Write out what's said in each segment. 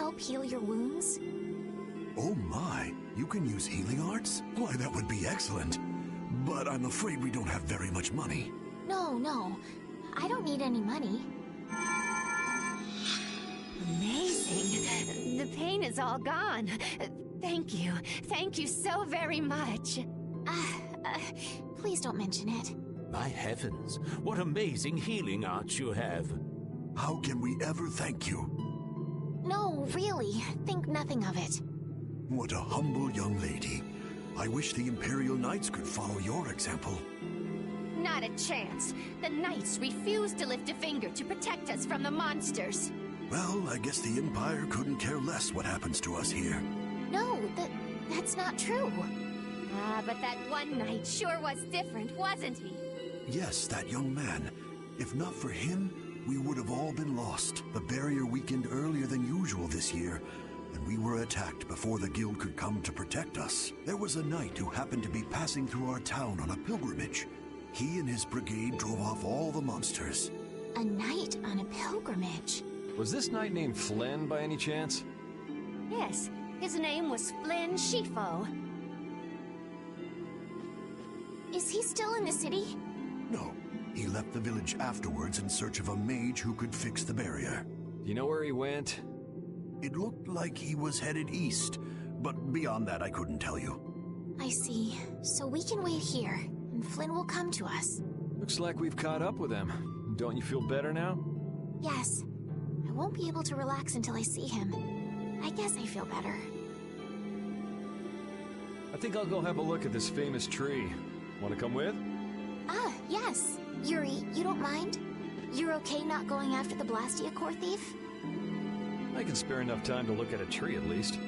help heal your wounds? Oh my, you can use healing arts? Why, that would be excellent. But I'm afraid we don't have very much money. No. I don't need any money. Amazing. The pain is all gone. Thank you. Thank you so very much. Please don't mention it. My heavens, what amazing healing arts you have. How can we ever thank you? No, really. Think nothing of it. What a humble young lady. I wish the Imperial Knights could follow your example. Not a chance. The Knights refuse to lift a finger to protect us from the monsters. Well, I guess the Empire couldn't care less what happens to us here. No, that's not true. But that one knight sure was different, wasn't he? Yes, that young man. If not for him, we would have all been lost. The barrier weakened earlier than usual this year, and we were attacked before the guild could come to protect us. There was a knight who happened to be passing through our town on a pilgrimage. He and his brigade drove off all the monsters. A knight on a pilgrimage? Was this knight named Flynn by any chance? Yes, his name was Flynn Shifo. Is he still in the city? No, he left the village afterwards in search of a mage who could fix the barrier. Do you know where he went? It looked like he was headed east, but beyond that I couldn't tell you. I see. So we can wait here, and Flynn will come to us. Looks like we've caught up with him. Don't you feel better now? Yes. I won't be able to relax until I see him. I guess I feel better. I think I'll go have a look at this famous tree. Want to come with? Yes. Yuri, you don't mind? You're okay not going after the Blastia core thief? I can spare enough time to look at a tree at least.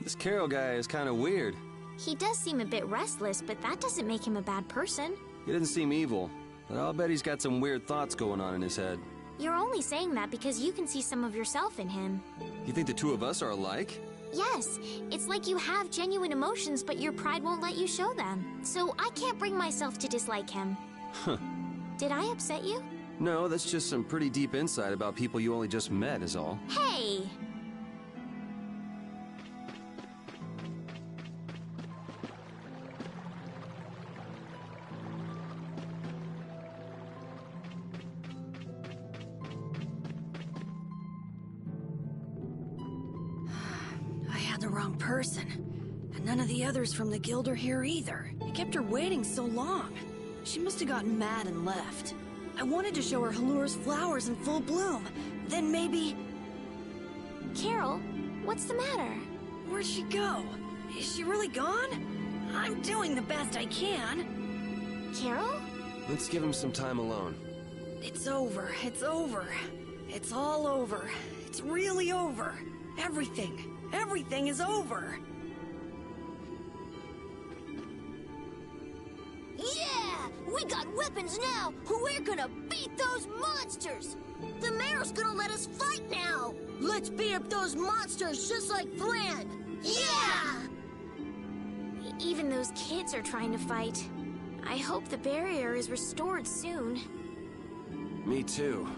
This Carol guy is kind of weird. He does seem a bit restless, but that doesn't make him a bad person. He doesn't seem evil, but I'll bet he's got some weird thoughts going on in his head. You're only saying that because you can see some of yourself in him. You think the two of us are alike? Yes, it's like you have genuine emotions, but your pride won't let you show them. So I can't bring myself to dislike him. Huh. Did I upset you? No, that's just some pretty deep insight about people you only just met is all. Hey! The wrong person. And none of the others from the guild are here either. I kept her waiting so long. She must have gotten mad and left. I wanted to show her Halur's flowers in full bloom. Then maybe... Carol, what's the matter? Where'd she go? Is she really gone? I'm doing the best I can. Carol? Let's give him some time alone. It's over. It's over. It's all over. It's really over. Everything. Everything is over! Yeah! We got weapons now! We're gonna beat those monsters! The mayor's gonna let us fight now! Let's beat up those monsters just like Flynn! Yeah! Even those kids are trying to fight. I hope the barrier is restored soon. Me too.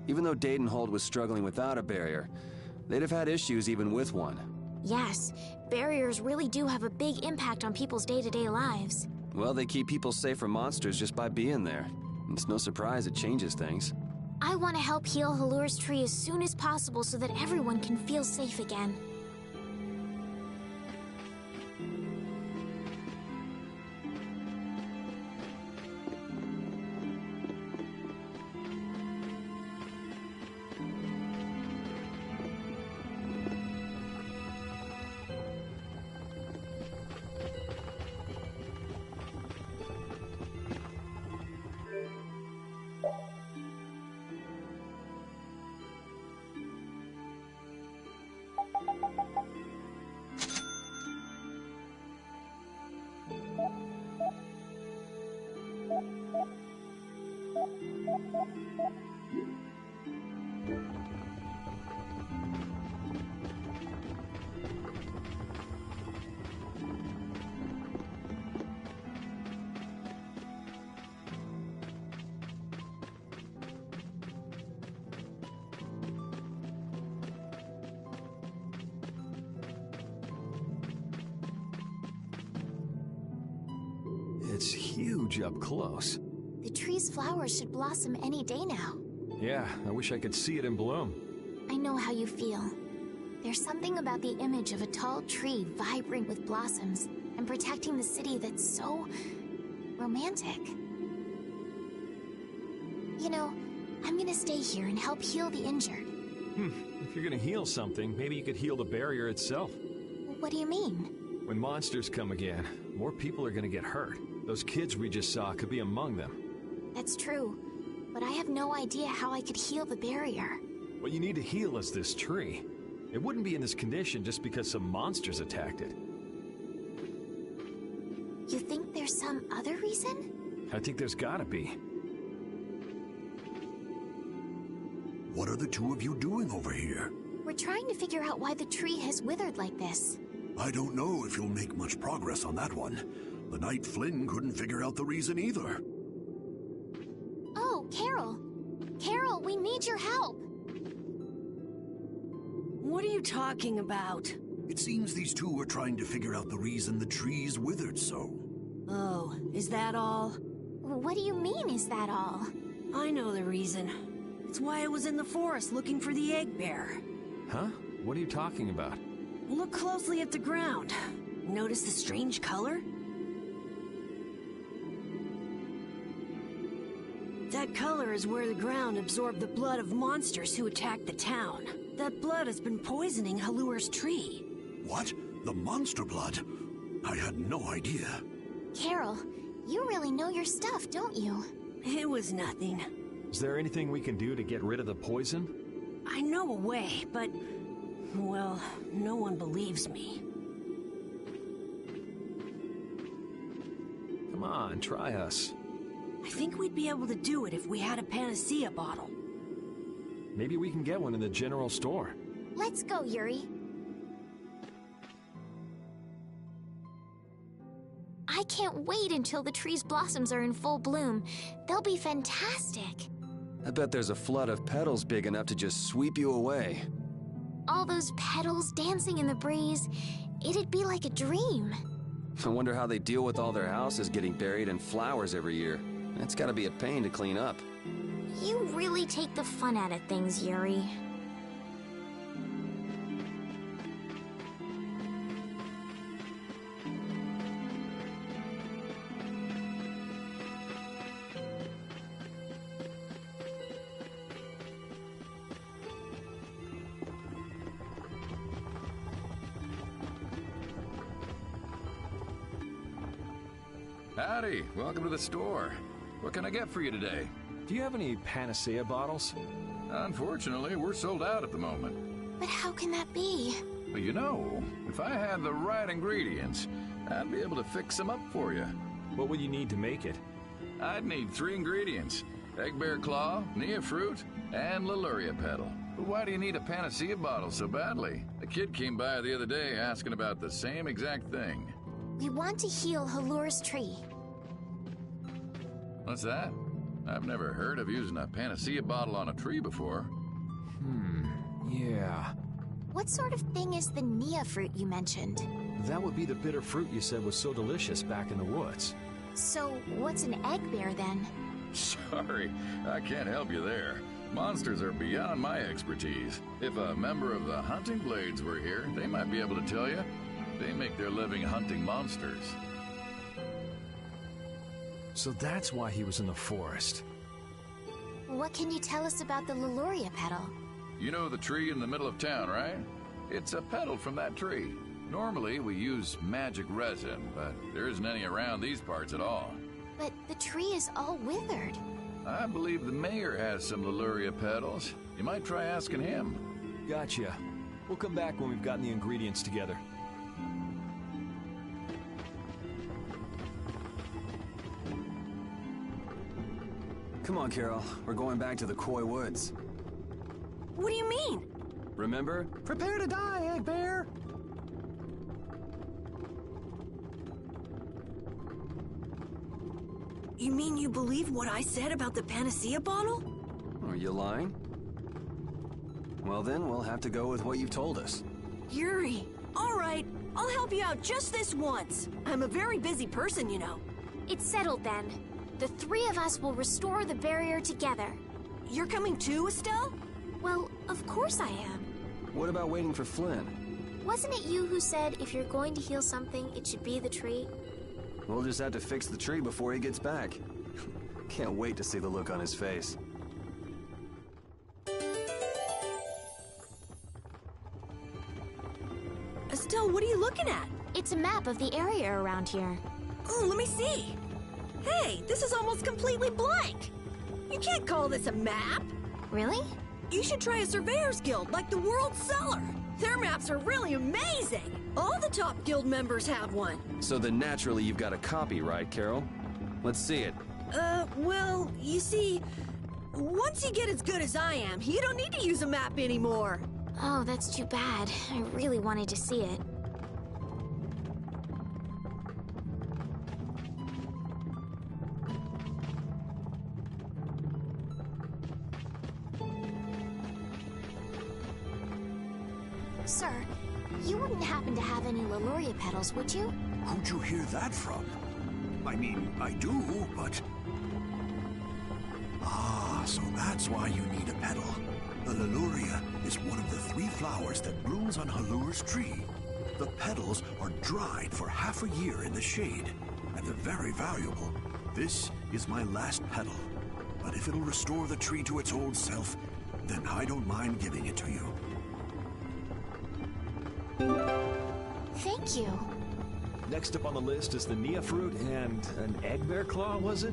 Even though Dadenhold was struggling without a barrier, they'd have had issues even with one. Yes, barriers really do have a big impact on people's day-to-day lives. Well, they keep people safe from monsters just by being there. It's no surprise it changes things. I want to help heal Halur's tree as soon as possible so that everyone can feel safe again. huge up close. The tree's flowers should blossom any day now. Yeah, I wish I could see it in bloom. I know how you feel. There's something about the image of a tall tree vibrant with blossoms and protecting the city that's so romantic. You know, I'm gonna stay here and help heal the injured. If you're gonna heal something, maybe you could heal the barrier itself. What do you mean? When monsters come again, more people are gonna get hurt. Those kids we just saw could be among them. That's true, but I have no idea how I could heal the barrier. What you need to heal is this tree. It wouldn't be in this condition just because some monsters attacked it. You think there's some other reason? I think there's gotta be. What are the two of you doing over here? We're trying to figure out why the tree has withered like this. I don't know if you'll make much progress on that one. The Knight Flynn couldn't figure out the reason either. Oh, Carol! Carol, we need your help! What are you talking about? It seems these two are trying to figure out the reason the trees withered so. Oh, is that all? What do you mean, is that all? I know the reason. It's why I was in the forest looking for the egg bear. Huh? What are you talking about? Look closely at the ground. Notice the strange color? That color is where the ground absorbed the blood of monsters who attacked the town. That blood has been poisoning Halur's tree. What? The monster blood? I had no idea. Carol, you really know your stuff, don't you? It was nothing. Is there anything we can do to get rid of the poison? I know a way, but... well, no one believes me. Come on, try us. I think we'd be able to do it if we had a panacea bottle. Maybe we can get one in the general store. Let's go, Yuri. I can't wait until the tree's blossoms are in full bloom. They'll be fantastic. I bet there's a flood of petals big enough to just sweep you away. All those petals dancing in the breeze, it'd be like a dream. I wonder how they deal with all their houses getting buried in flowers every year. That's gotta be a pain to clean up. You really take the fun out of things, Yuri. Howdy, welcome to the store. What can I get for you today? Do you have any panacea bottles? Unfortunately, we're sold out at the moment. But how can that be? But you know, if I had the right ingredients, I'd be able to fix them up for you. What would you need to make it? I'd need 3 ingredients: egg bear claw, nia fruit, and Leluria petal. But why do you need a panacea bottle so badly? A kid came by the other day asking about the same exact thing. We want to heal Halur's tree. What's that? I've never heard of using a panacea bottle on a tree before. Yeah. What sort of thing is the nia fruit you mentioned? That would be the bitter fruit you said was so delicious back in the woods. So, what's an egg bear then? Sorry, I can't help you there. Monsters are beyond my expertise. If a member of the Hunting Blades were here, they might be able to tell you. They make their living hunting monsters. So that's why he was in the forest. What can you tell us about the Leluria petal? You know the tree in the middle of town, right? It's a petal from that tree. Normally, we use magic resin, but there isn't any around these parts at all. But the tree is all withered. I believe the mayor has some Leluria petals. You might try asking him. Gotcha. We'll come back when we've gotten the ingredients together. Come on, Carol. We're going back to the Koi Woods. What do you mean? Remember? Prepare to die, Egg Bear! You mean you believe what I said about the panacea bottle? Are you lying? Well then, we'll have to go with what you've told us. Yuri, all right, I'll help you out just this once. I'm a very busy person, you know. It's settled then. The three of us will restore the barrier together. You're coming too, Estelle? Well, of course I am. What about waiting for Flynn? Wasn't it you who said if you're going to heal something, it should be the tree? We'll just have to fix the tree before he gets back. Can't wait to see the look on his face. Estelle, what are you looking at? It's a map of the area around here. Oh, let me see. Hey, this is almost completely blank. You can't call this a map. Really? You should try a surveyor's guild like the World Cellar. Their maps are really amazing. All the top guild members have one. So then naturally you've got a copy, right, Carol? Let's see it. Well, you see, once you get as good as I am, you don't need to use a map anymore. Oh, that's too bad. I really wanted to see it. Sir, you wouldn't happen to have any Leluria petals, would you? Who'd you hear that from? I mean, I do, but... Ah, so that's why you need a petal. The Leluria is one of the 3 flowers that blooms on Halur's tree. The petals are dried for half a year in the shade, and they're very valuable. This is my last petal, but if it'll restore the tree to its old self, then I don't mind giving it to you. Thank you. Next up on the list is the Nia fruit and an egg bear claw, was it?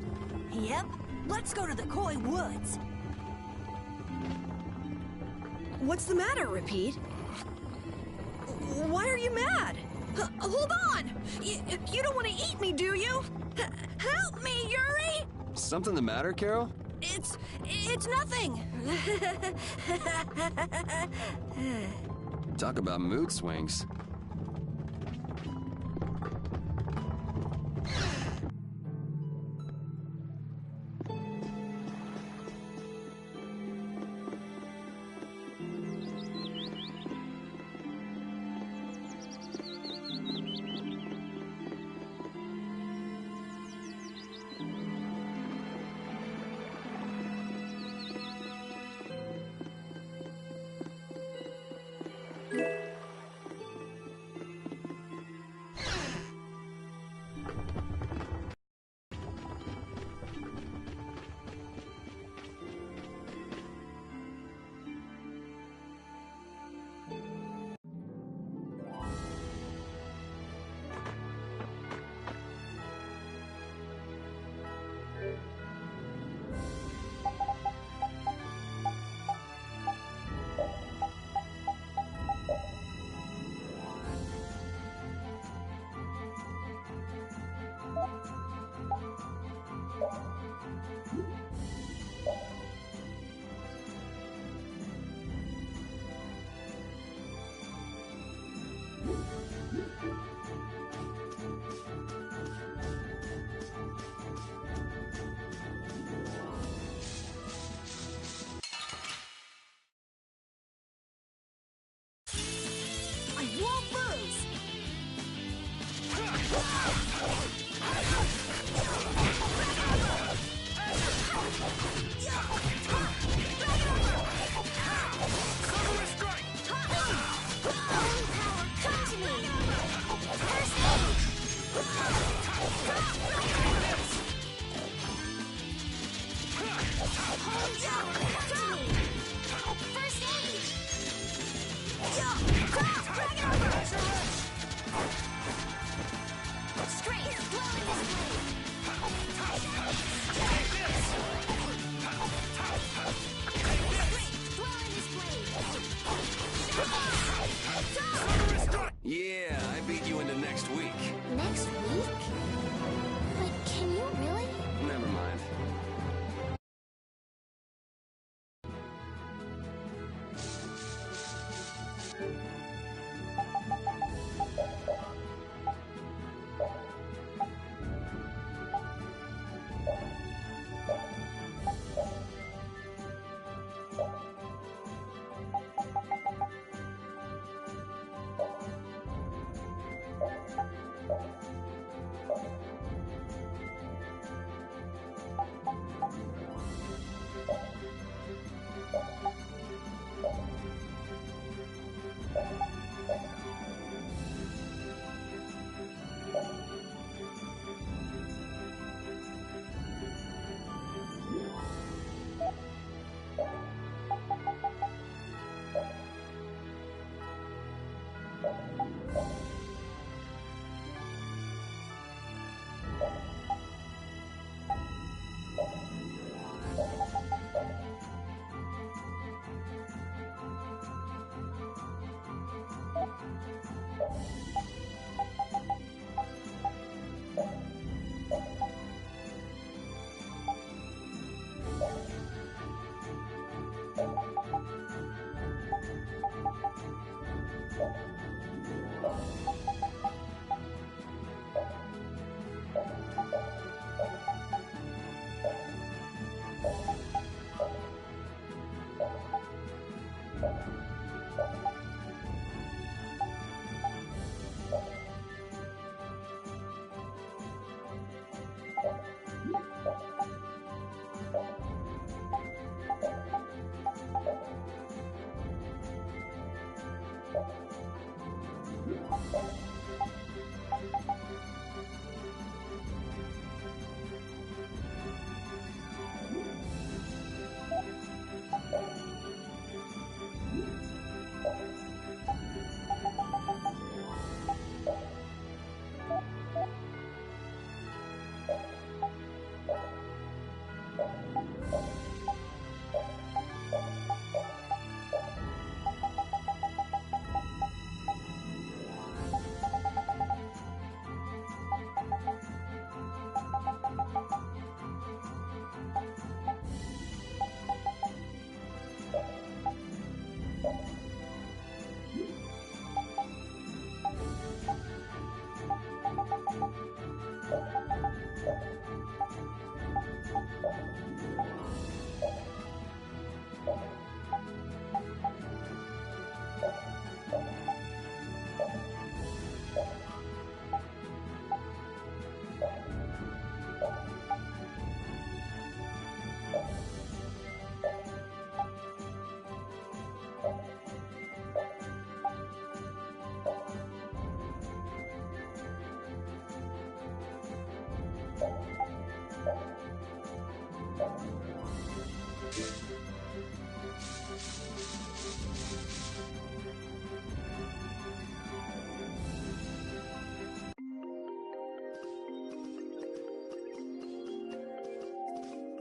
Yep. Let's go to the Koi Woods. What's the matter, Repeat? Why are you mad? Hold on! You don't want to eat me, do you? Help me, Yuri! Something the matter, Carol? It's nothing. Talk about mood swings.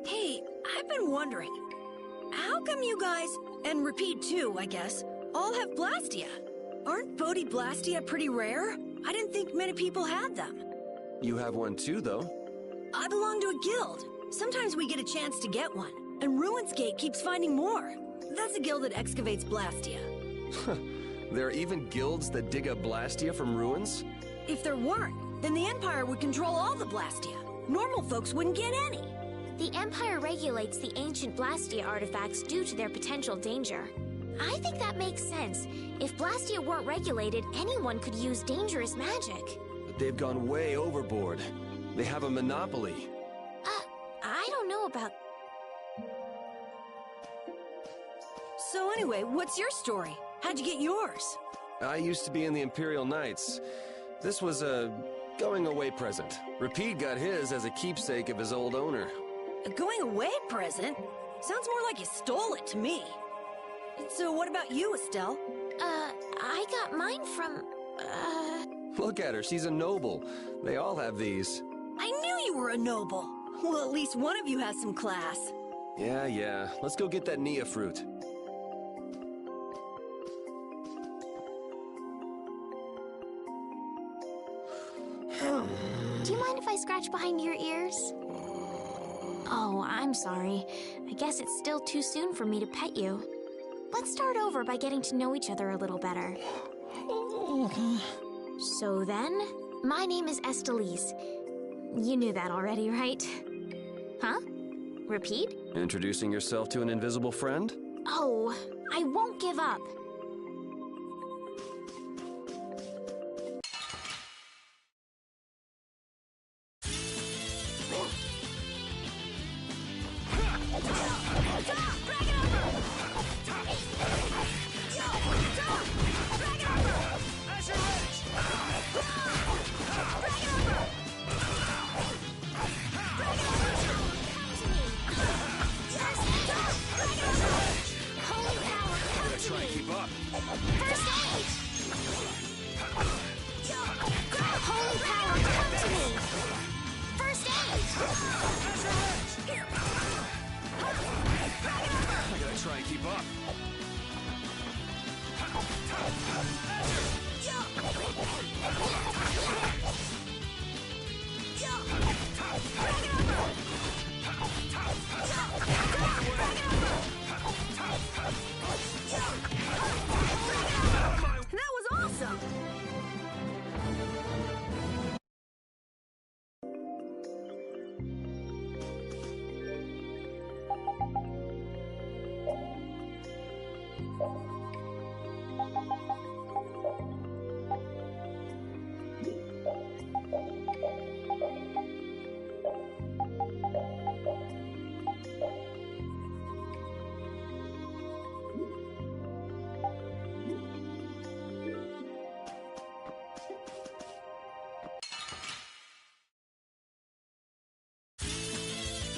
Hey, I've been wondering, how come you guys, and Repeat too, I guess, all have Blastia? Aren't Bodhi Blastia pretty rare? I didn't think many people had them. You have one too, though. I belong to a guild. Sometimes we get a chance to get one, and Ruins Gate keeps finding more. That's a guild that excavates Blastia. There are even guilds that dig up Blastia from ruins? If there weren't, then the Empire would control all the Blastia. Normal folks wouldn't get any. The Empire regulates the ancient Blastia artifacts due to their potential danger. I think that makes sense. If Blastia weren't regulated, anyone could use dangerous magic. But they've gone way overboard. They have a monopoly. I don't know about... So anyway, what's your story? How'd you get yours? I used to be in the Imperial Knights. This was a going-away present. Repeat got his as a keepsake of his old owner. A going-away present? Sounds more like you stole it to me. So what about you, Estelle? I got mine from, Look at her, she's a noble. They all have these. I knew you were a noble. Well, at least one of you has some class. Yeah. Let's go get that Nia fruit. Do you mind if I scratch behind your ears? Oh, I'm sorry. I guess it's still too soon for me to pet you. Let's start over by getting to know each other a little better. So then, my name is Estelise. You knew that already, right? Huh? Repeat? Introducing yourself to an invisible friend? Oh, I won't give up.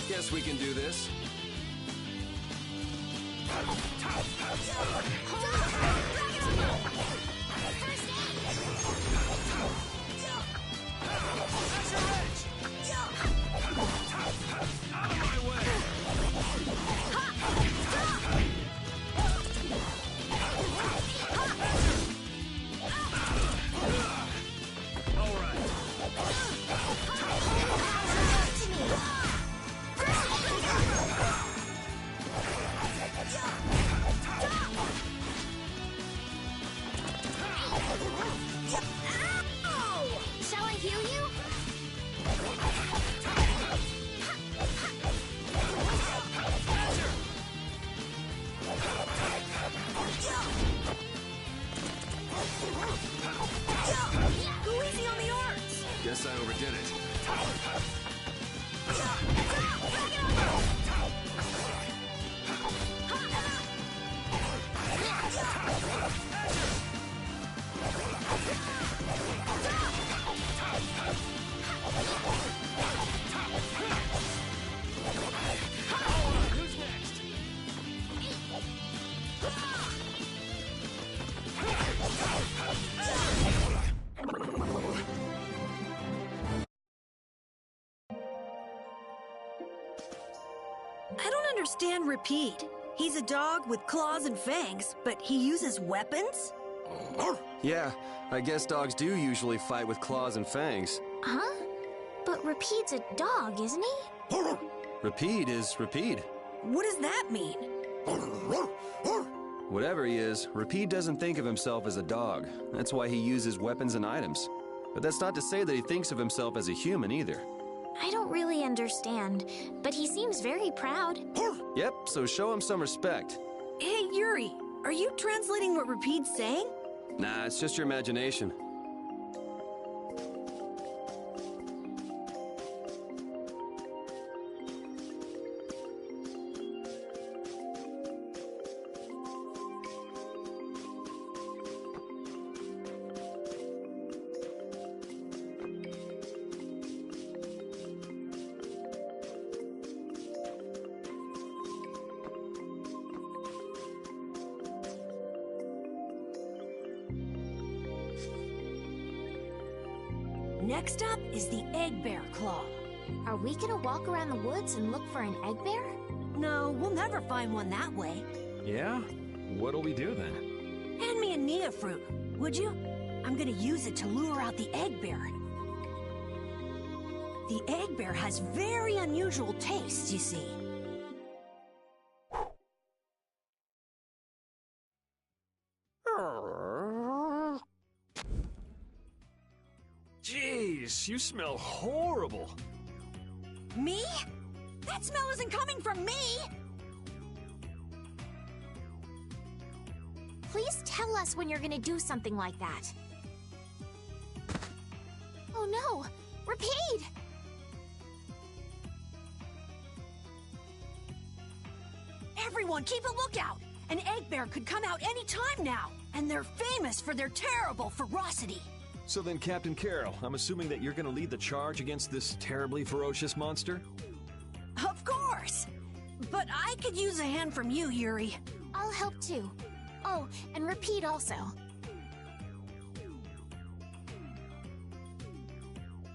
Guess we can do this. understand Repeat. He's a dog with claws and fangs, but he uses weapons? Yeah, I guess dogs do usually fight with claws and fangs. Huh? But Repeat's a dog, isn't he? Repeat is Repeat. What does that mean? Whatever he is, Repeat doesn't think of himself as a dog. That's why he uses weapons and items. But that's not to say that he thinks of himself as a human either. I don't really understand, but he seems very proud. Yep, so show him some respect. Hey, Yuri, are you translating what Repeat's saying? Nah, it's just your imagination. Next up is the Egg Bear Claw. Are we gonna walk around the woods and look for an egg bear? No, we'll never find one that way. Yeah? What'll we do then? Hand me a Nia fruit, would you? I'm gonna use it to lure out the egg bear. The egg bear has very unusual tastes, you see. Jeez, you smell horrible. Me? That smell isn't coming from me! Please tell us when you're gonna do something like that. Oh no! Repeat! Everyone, keep a lookout! An egg bear could come out any time now, and they're famous for their terrible ferocity. So then, Captain Carroll, I'm assuming that you're gonna lead the charge against this terribly ferocious monster? Of course! But I could use a hand from you, Yuri. I'll help too. Oh, and Repeat also.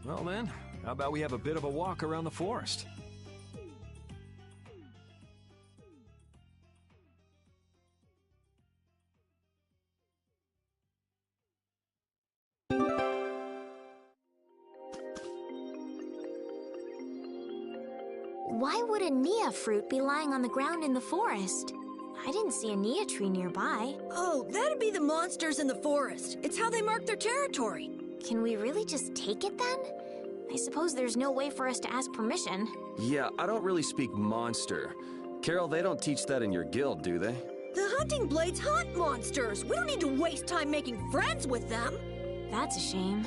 Well then, how about we have a bit of a walk around the forest? Why would a Nia fruit be lying on the ground in the forest? I didn't see a Nia tree nearby. Oh, that'd be the monsters in the forest. It's how they mark their territory. Can we really just take it then? I suppose there's no way for us to ask permission. Yeah, I don't really speak monster. Carol, they don't teach that in your guild, do they? The hunting blades hunt monsters. We don't need to waste time making friends with them. That's a shame.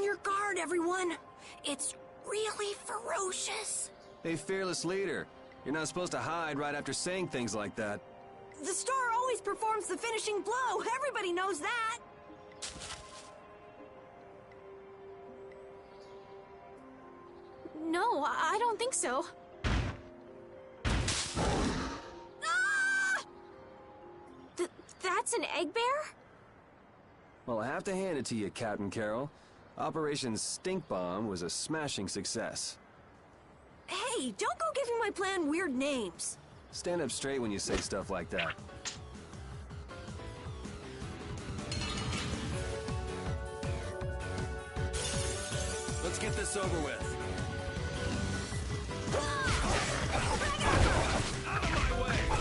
your guard, everyone. It's really ferocious. Hey, fearless leader. You're not supposed to hide right after saying things like that. The star always performs the finishing blow. Everybody knows that. No, I don't think so. Ah! That's an egg bear? Well, I have to hand it to you, Captain Carroll. Operation Stink Bomb was a smashing success. Hey, don't go giving my plan weird names. Stand up straight when you say stuff like that. Let's get this over with. Out of my way!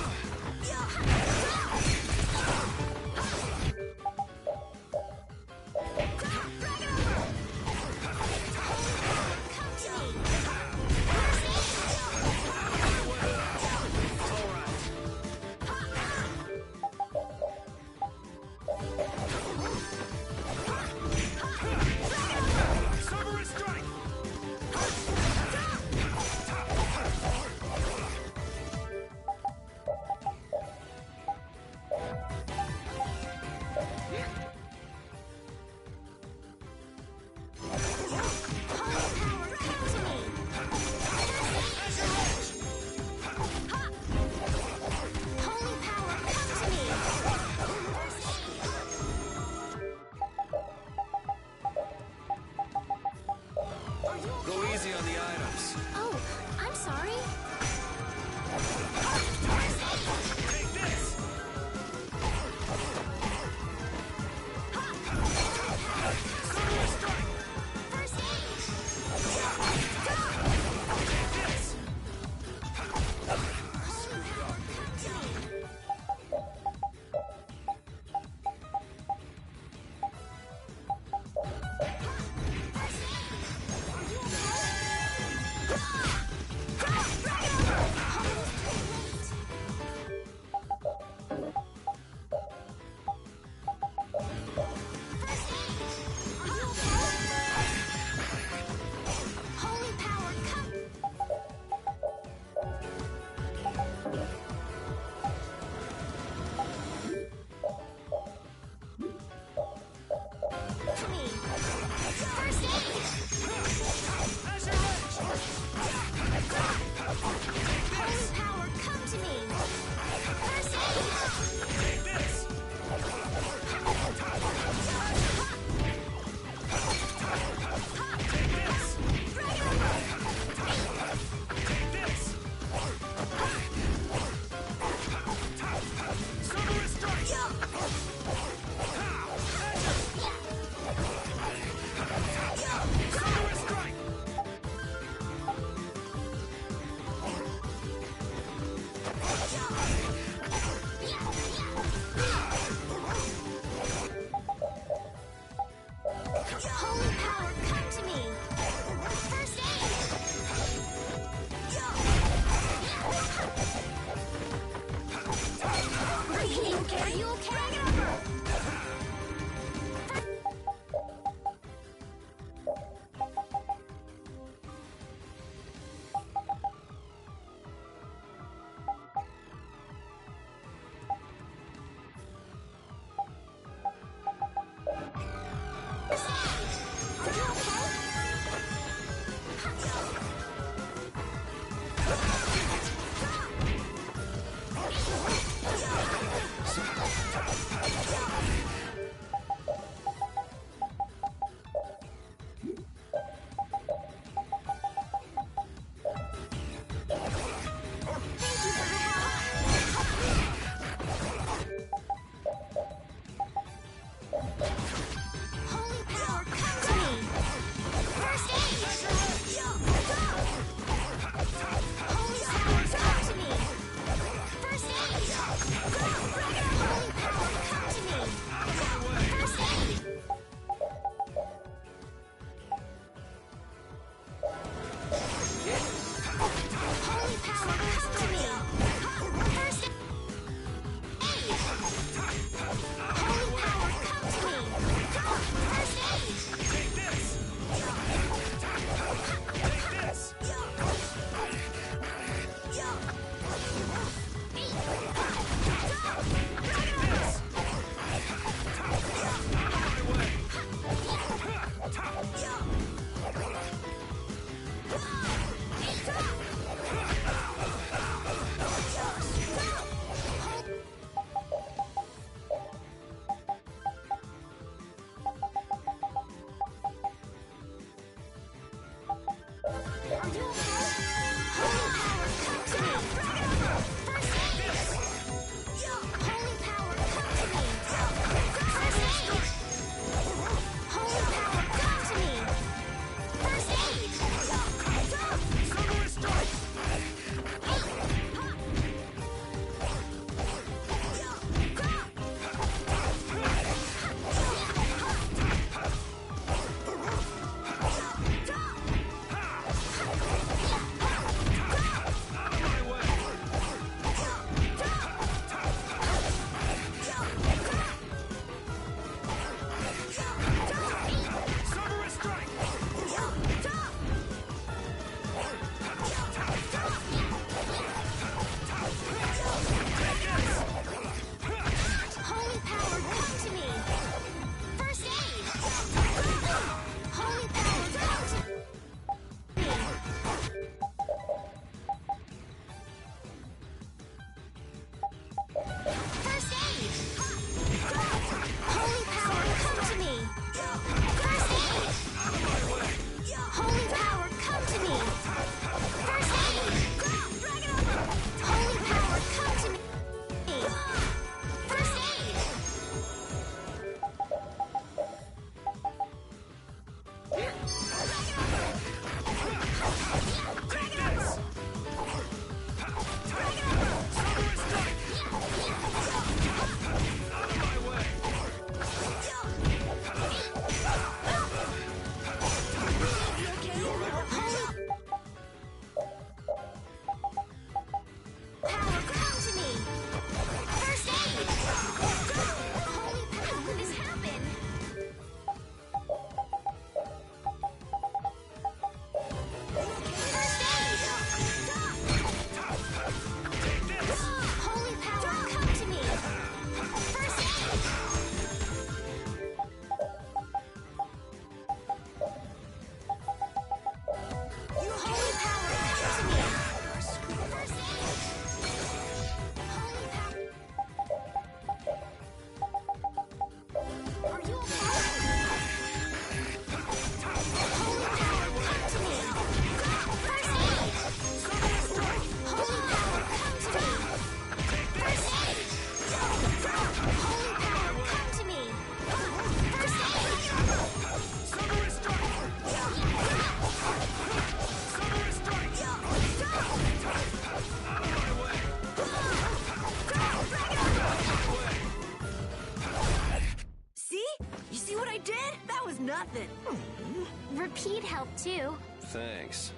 Repeat helped too. Thanks.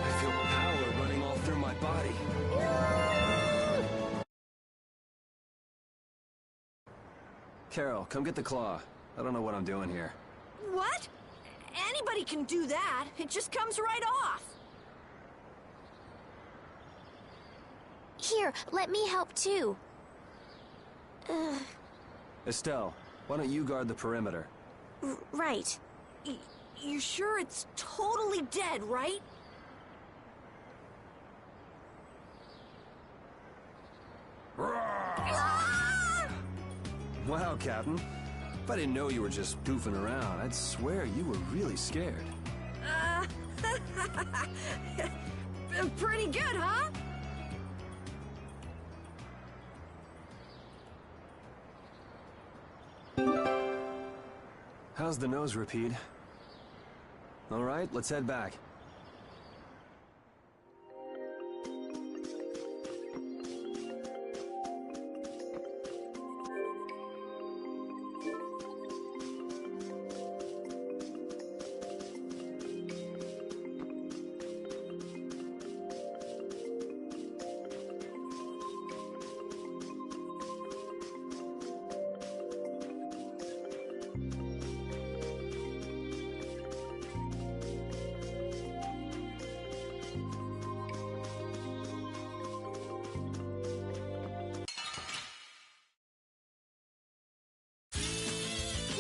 I feel power running all through my body. Carol, come get the claw. I don't know what I'm doing here. What? Anybody can do that. It just comes right off. Here, let me help too. Estelle, why don't you guard the perimeter? Right. You sure it's totally dead, right? Wow, Captain. If I didn't know you were just goofing around, I'd swear you were really scared. Pretty good, huh? How's the nose, Repeat? All right, let's head back.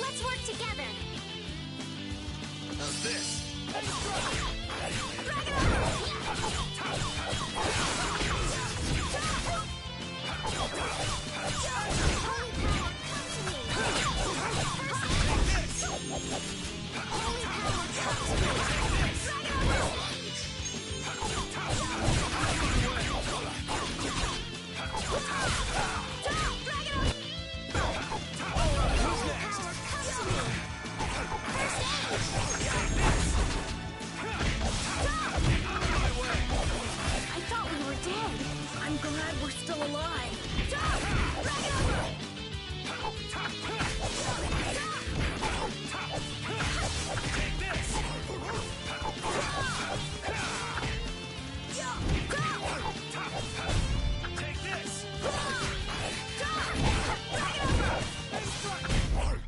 Let's work together. How's this? I thought we were dead. I'm glad we're still alive.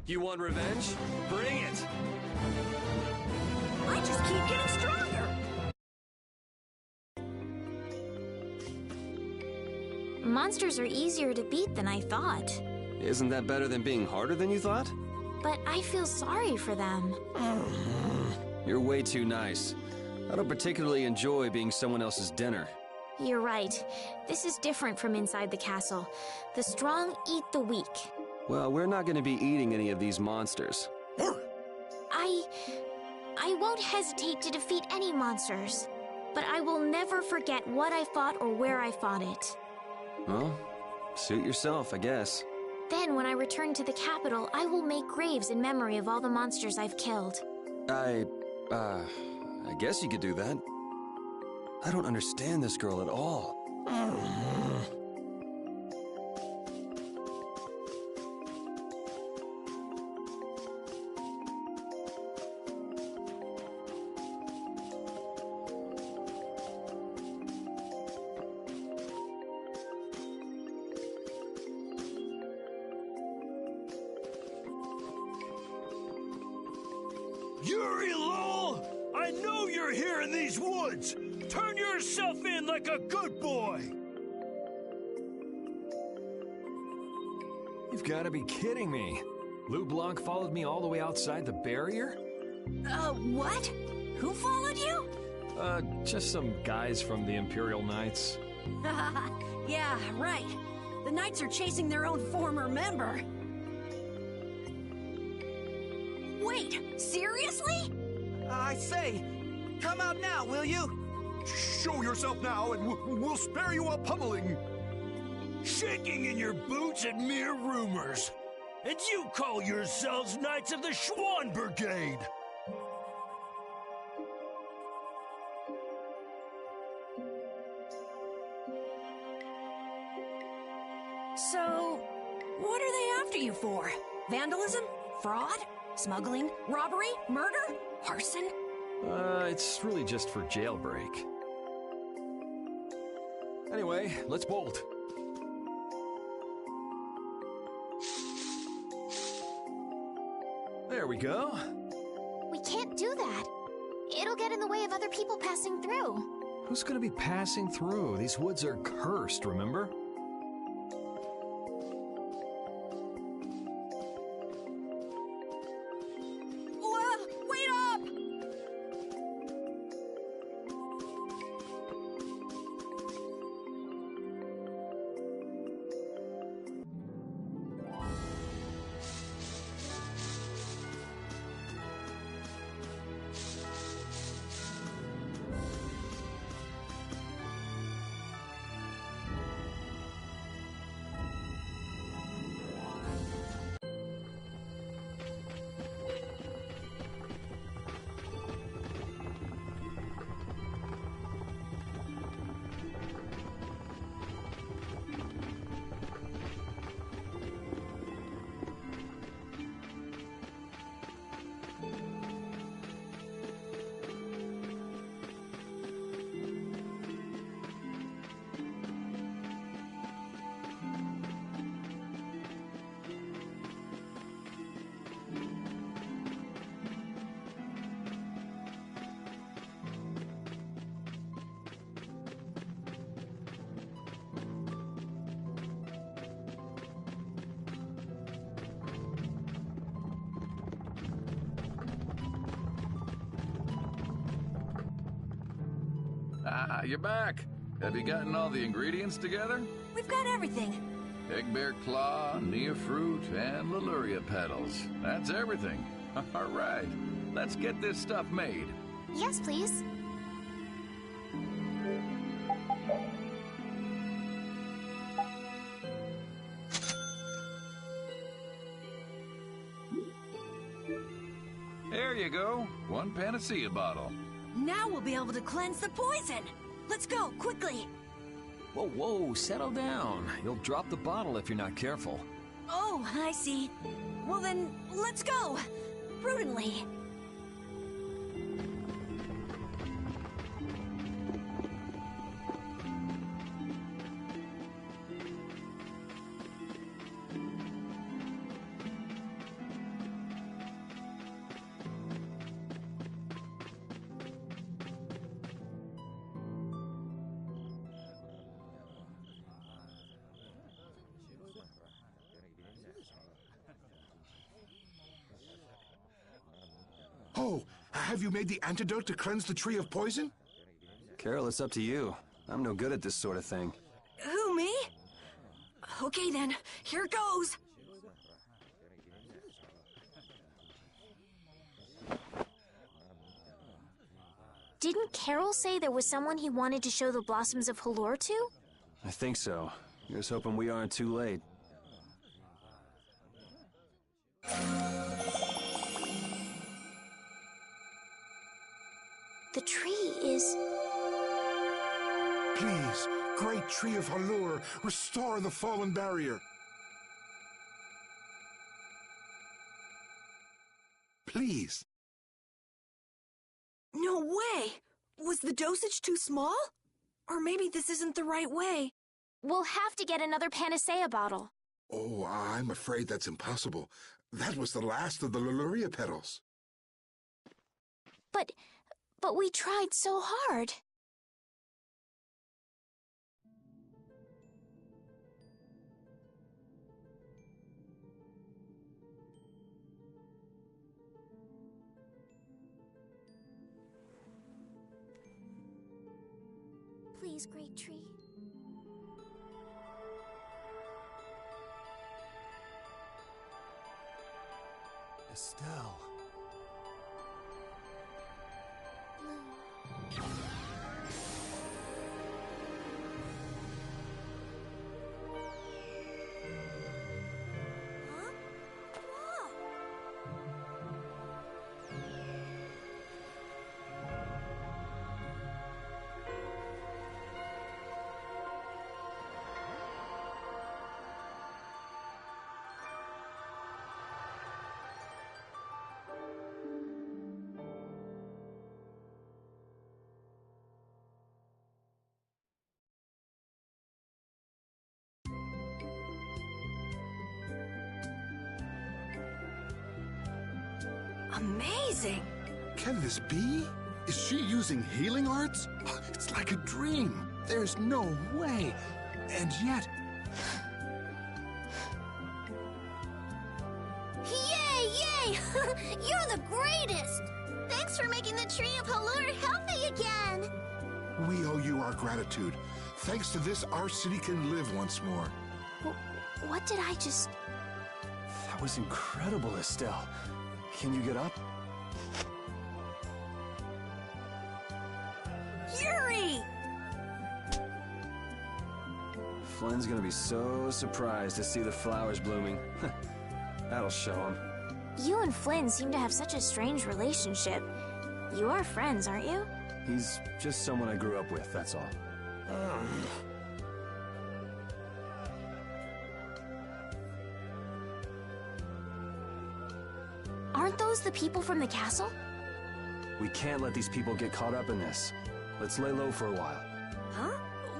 You want revenge? Bring it! I just keep getting stronger. Monsters are easier to beat than I thought. Isn't that better than being harder than you thought? But I feel sorry for them. You're way too nice. I don't particularly enjoy being someone else's dinner. You're right. This is different from inside the castle. The strong eat the weak. Well, we're not going to be eating any of these monsters. I won't hesitate to defeat any monsters. But I will never forget what I fought or where I fought it. Well, suit yourself, I guess. Then, when I return to the capital, I will make graves in memory of all the monsters I've killed. I guess you could do that. I don't understand this girl at all. Yuri Lowell! I know you're here in these woods! Turn yourself in like a good boy! You've got to be kidding me. Lou Blanc followed me all the way outside the barrier? What? Who followed you? Just some guys from the Imperial Knights. Yeah, right. The Knights are chasing their own former member. Wait, seriously? I say, come out now, will you? Show yourself now and we'll spare you a pummeling. Shaking in your boots at mere rumors. And you call yourselves Knights of the Schwann Brigade! So, what are they after you for? Vandalism? Fraud? Smuggling? Robbery? Murder? Arson? It's really just for jailbreak. Anyway, let's bolt. There we go. We can't do that. It'll get in the way of other people passing through. Who's gonna be passing through? These woods are cursed, remember? Wait up! Ah, you're back. Have you gotten all the ingredients together? We've got everything. Egg bear claw, Nia fruit, and Leluria petals. That's everything. All right, let's get this stuff made. Yes, please. There you go. One panacea bottle. Now we'll be able to cleanse the poison. Let's go, quickly. Whoa, whoa, settle down. You'll drop the bottle if you're not careful. Oh, I see. Well then, let's go. Prudently. Oh, have you made the antidote to cleanse the tree of poison? Carol, it's up to you. I'm no good at this sort of thing. Who, me? Okay then, here goes. Didn't Carol say there was someone he wanted to show the blossoms of Halure to? I think so. Here's hoping we aren't too late. The tree is... Please, great tree of Halure, restore the fallen barrier. Please. No way! Was the dosage too small? Or maybe this isn't the right way. We'll have to get another panacea bottle. Oh, I'm afraid that's impossible. That was the last of the Leluria petals. But we tried so hard. Please, great tree. Estelle. Amazing! Can this be? Is she using healing arts? It's like a dream. There's no way. And yet... Yay, yay! You're the greatest! Thanks for making the tree of Halur healthy again! We owe you our gratitude. Thanks to this, our city can live once more. What did I just... That was incredible, Estelle. Can you get up? Yuri! Flynn's gonna be so surprised to see the flowers blooming. That'll show him. You and Flynn seem to have such a strange relationship. You are friends, aren't you? He's just someone I grew up with, that's all. Aren't those the people from the castle? We can't let these people get caught up in this. Let's lay low for a while. Huh?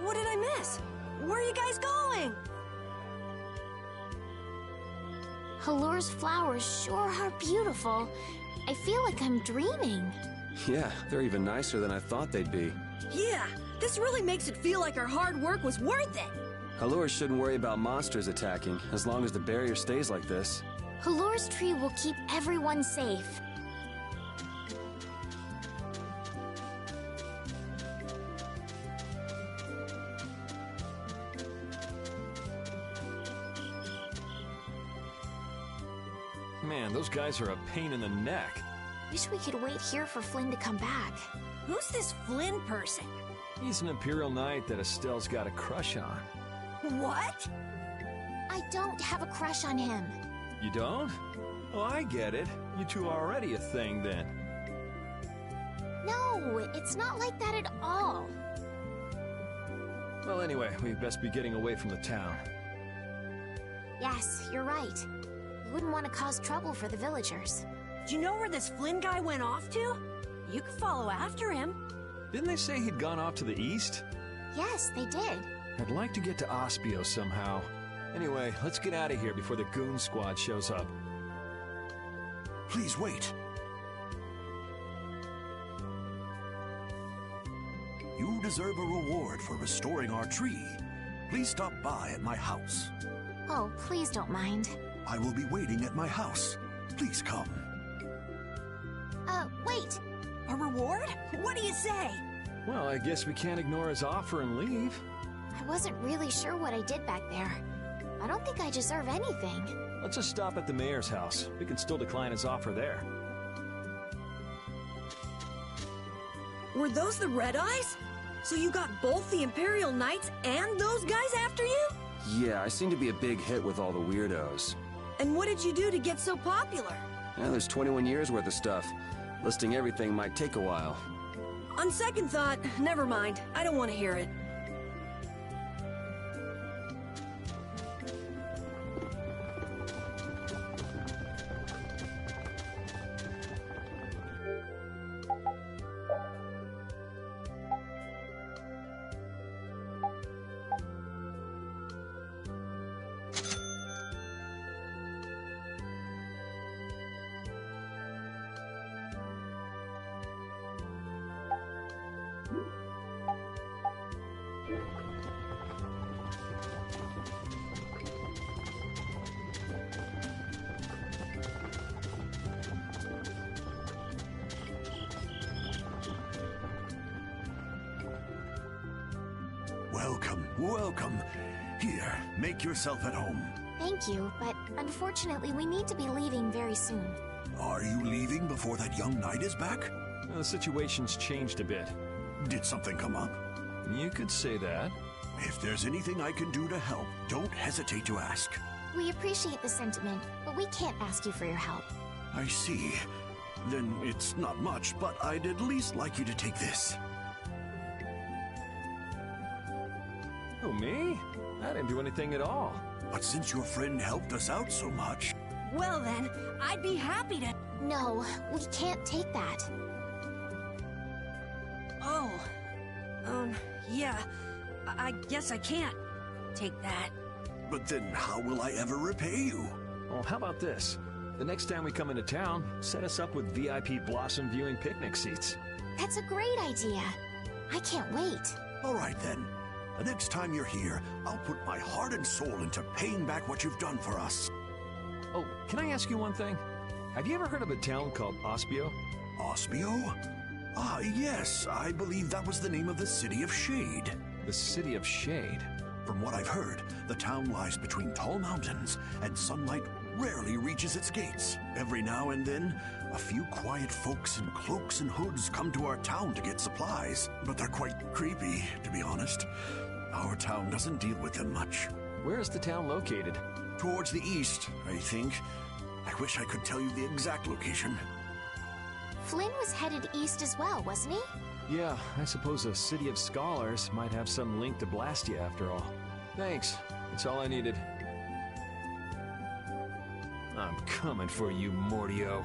What did I miss? Where are you guys going? Halur's flowers sure are beautiful. I feel like I'm dreaming. Yeah, they're even nicer than I thought they'd be. Yeah, this really makes it feel like our hard work was worth it. Halur shouldn't worry about monsters attacking, as long as the barrier stays like this. Halur's tree will keep everyone safe. Man, those guys are a pain in the neck. Wish we could wait here for Flynn to come back. Who's this Flynn person? He's an Imperial Knight that Estelle's got a crush on. What? I don't have a crush on him. You don't? Oh, I get it. You two are already a thing, then. No, it's not like that at all. Well, anyway, we best be getting away from the town. Yes, you're right. You wouldn't want to cause trouble for the villagers. Do you know where this Flynn guy went off to? You could follow after him. Didn't they say he'd gone off to the east? Yes, they did. I'd like to get to Ospio somehow. Anyway, let's get out of here before the goon squad shows up. Please wait. You deserve a reward for restoring our tree. Please stop by at my house. Oh, please don't mind. I will be waiting at my house. Please come. Wait. A reward? What do you say? Well, I guess we can't ignore his offer and leave. I wasn't really sure what I did back there. I don't think I deserve anything. Let's just stop at the mayor's house. We can still decline his offer there. Were those the Red Eyes? So you got both the Imperial Knights and those guys after you? Yeah, I seem to be a big hit with all the weirdos. And what did you do to get so popular? Yeah, there's 21 years worth of stuff. Listing everything might take a while. On second thought, never mind. I don't want to hear it. Welcome, welcome. Here, make yourself at home. Thank you, but unfortunately we need to be leaving very soon. Are you leaving before that young knight is back? The situation's changed a bit. Did something come up? You could say that. If there's anything I can do to help, don't hesitate to ask. We appreciate the sentiment, but we can't ask you for your help. I see. Then it's not much, but I'd at least like you to take this. Oh, me? I didn't do anything at all. But since your friend helped us out so much... Well then, I'd be happy to... No, we can't take that. Oh. Yeah. I guess I can't take that. But then how will I ever repay you? Well, how about this? The next time we come into town, set us up with VIP blossom viewing picnic seats. That's a great idea. I can't wait. All right, then. The next time you're here, I'll put my heart and soul into paying back what you've done for us. Oh, can I ask you one thing? Have you ever heard of a town called Ospio? Ospio? Ah, yes. I believe that was the name of the City of Shade. The City of Shade? From what I've heard, the town lies between tall mountains, and sunlight rarely reaches its gates. Every now and then, a few quiet folks in cloaks and hoods come to our town to get supplies, but they're quite creepy, to be honest. Our town doesn't deal with them much. Where is the town located? Towards the east, I think. I wish I could tell you the exact location. Flynn was headed east as well, wasn't he? Yeah, I suppose a City of Scholars might have some link to Blastia after all. Thanks. That's all I needed. I'm coming for you, Mortio.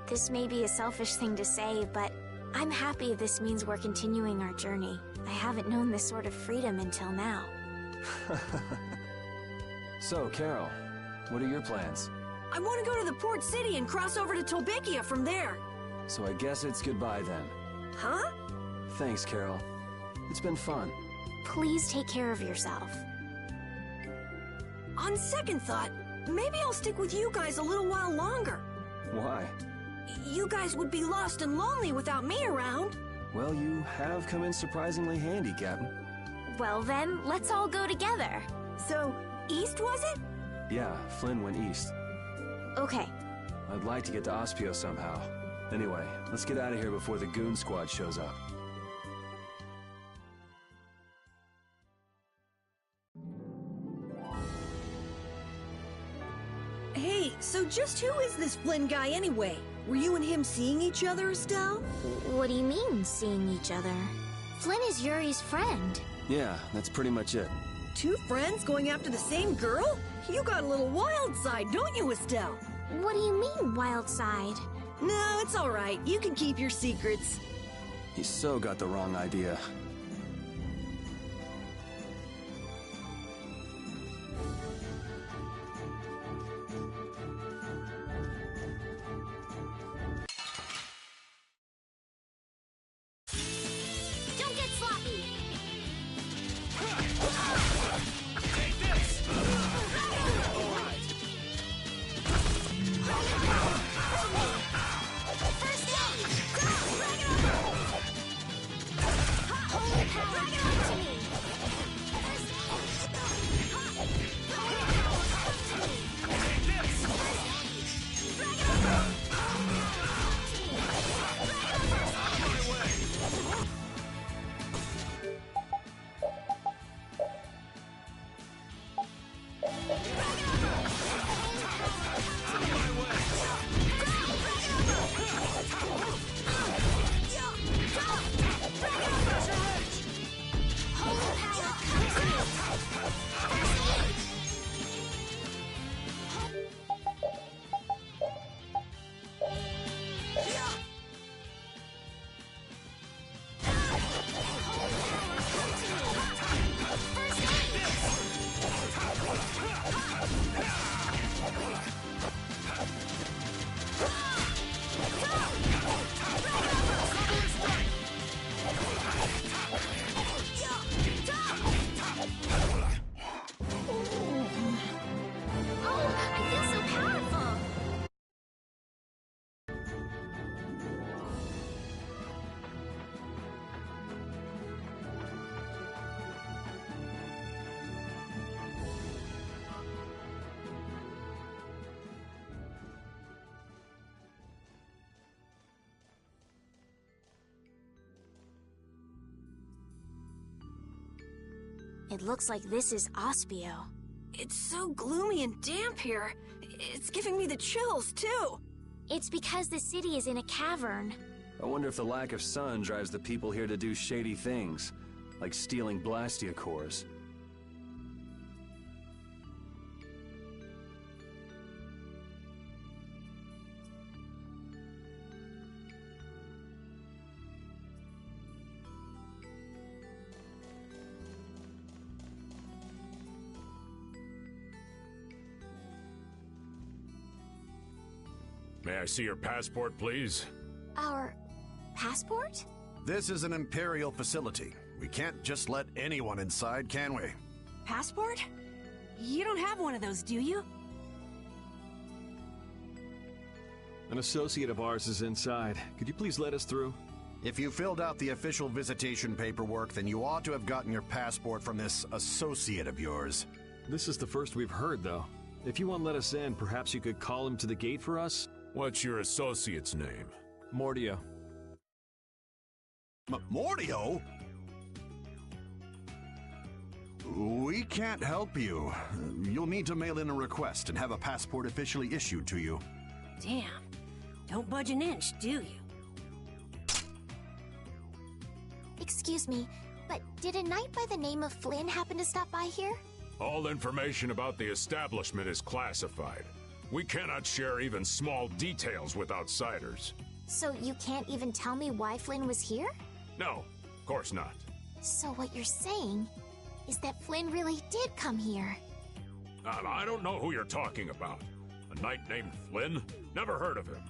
This may be a selfish thing to say, but I'm happy this means we're continuing our journey. I haven't known this sort of freedom until now. So, Carol, what are your plans? I want to go to the port city and cross over to Tolbikia from there. So I guess it's goodbye then. Huh? Thanks, Carol. It's been fun. Please take care of yourself. On second thought, maybe I'll stick with you guys a little while longer. Why? You guys would be lost and lonely without me around. Well, you have come in surprisingly handy, Captain. Well then, let's all go together. So, east was it? Yeah, Flynn went east. Okay. I'd like to get to Ospio somehow. Anyway, let's get out of here before the goon squad shows up. Hey, so just who is this Flynn guy anyway? Were you and him seeing each other, Estelle? What do you mean, seeing each other? Flynn is Yuri's friend. Yeah, that's pretty much it. Two friends going after the same girl? You got a little wild side, don't you, Estelle? What do you mean, wild side? No, it's all right. You can keep your secrets. He so got the wrong idea. Don't get sloppy! Take this! First aid! Go! Drag it over! Holy power! Drag it over to me! First aid! Holy power! Come to me! Take this! First aid! Drag it over! To me! Drag it over! On my way! On my way! Holy power! Come to me! First aid! Oh, I feel so powerful! It looks like this is Ospio. It's so gloomy and damp here. It's giving me the chills, too. It's because the city is in a cavern. I wonder if the lack of sun drives the people here to do shady things, like stealing Blastia cores. May I see your passport, please? Our passport? This is an Imperial facility. We can't just let anyone inside, can we? Passport? You don't have one of those, do you? An associate of ours is inside. Could you please let us through? If you filled out the official visitation paperwork, then you ought to have gotten your passport from this associate of yours. This is the first we've heard, though. If you won't let us in, perhaps you could call him to the gate for us? What's your associate's name? Mordio. Mordio? We can't help you. You'll need to mail in a request and have a passport officially issued to you. Damn. Don't budge an inch, do you? Excuse me, but did a knight by the name of Flynn happen to stop by here? All information about the establishment is classified. We cannot share even small details with outsiders. So you can't even tell me why Flynn was here? No, of course not. So what you're saying is that Flynn really did come here. I don't know who you're talking about. A knight named Flynn? Never heard of him.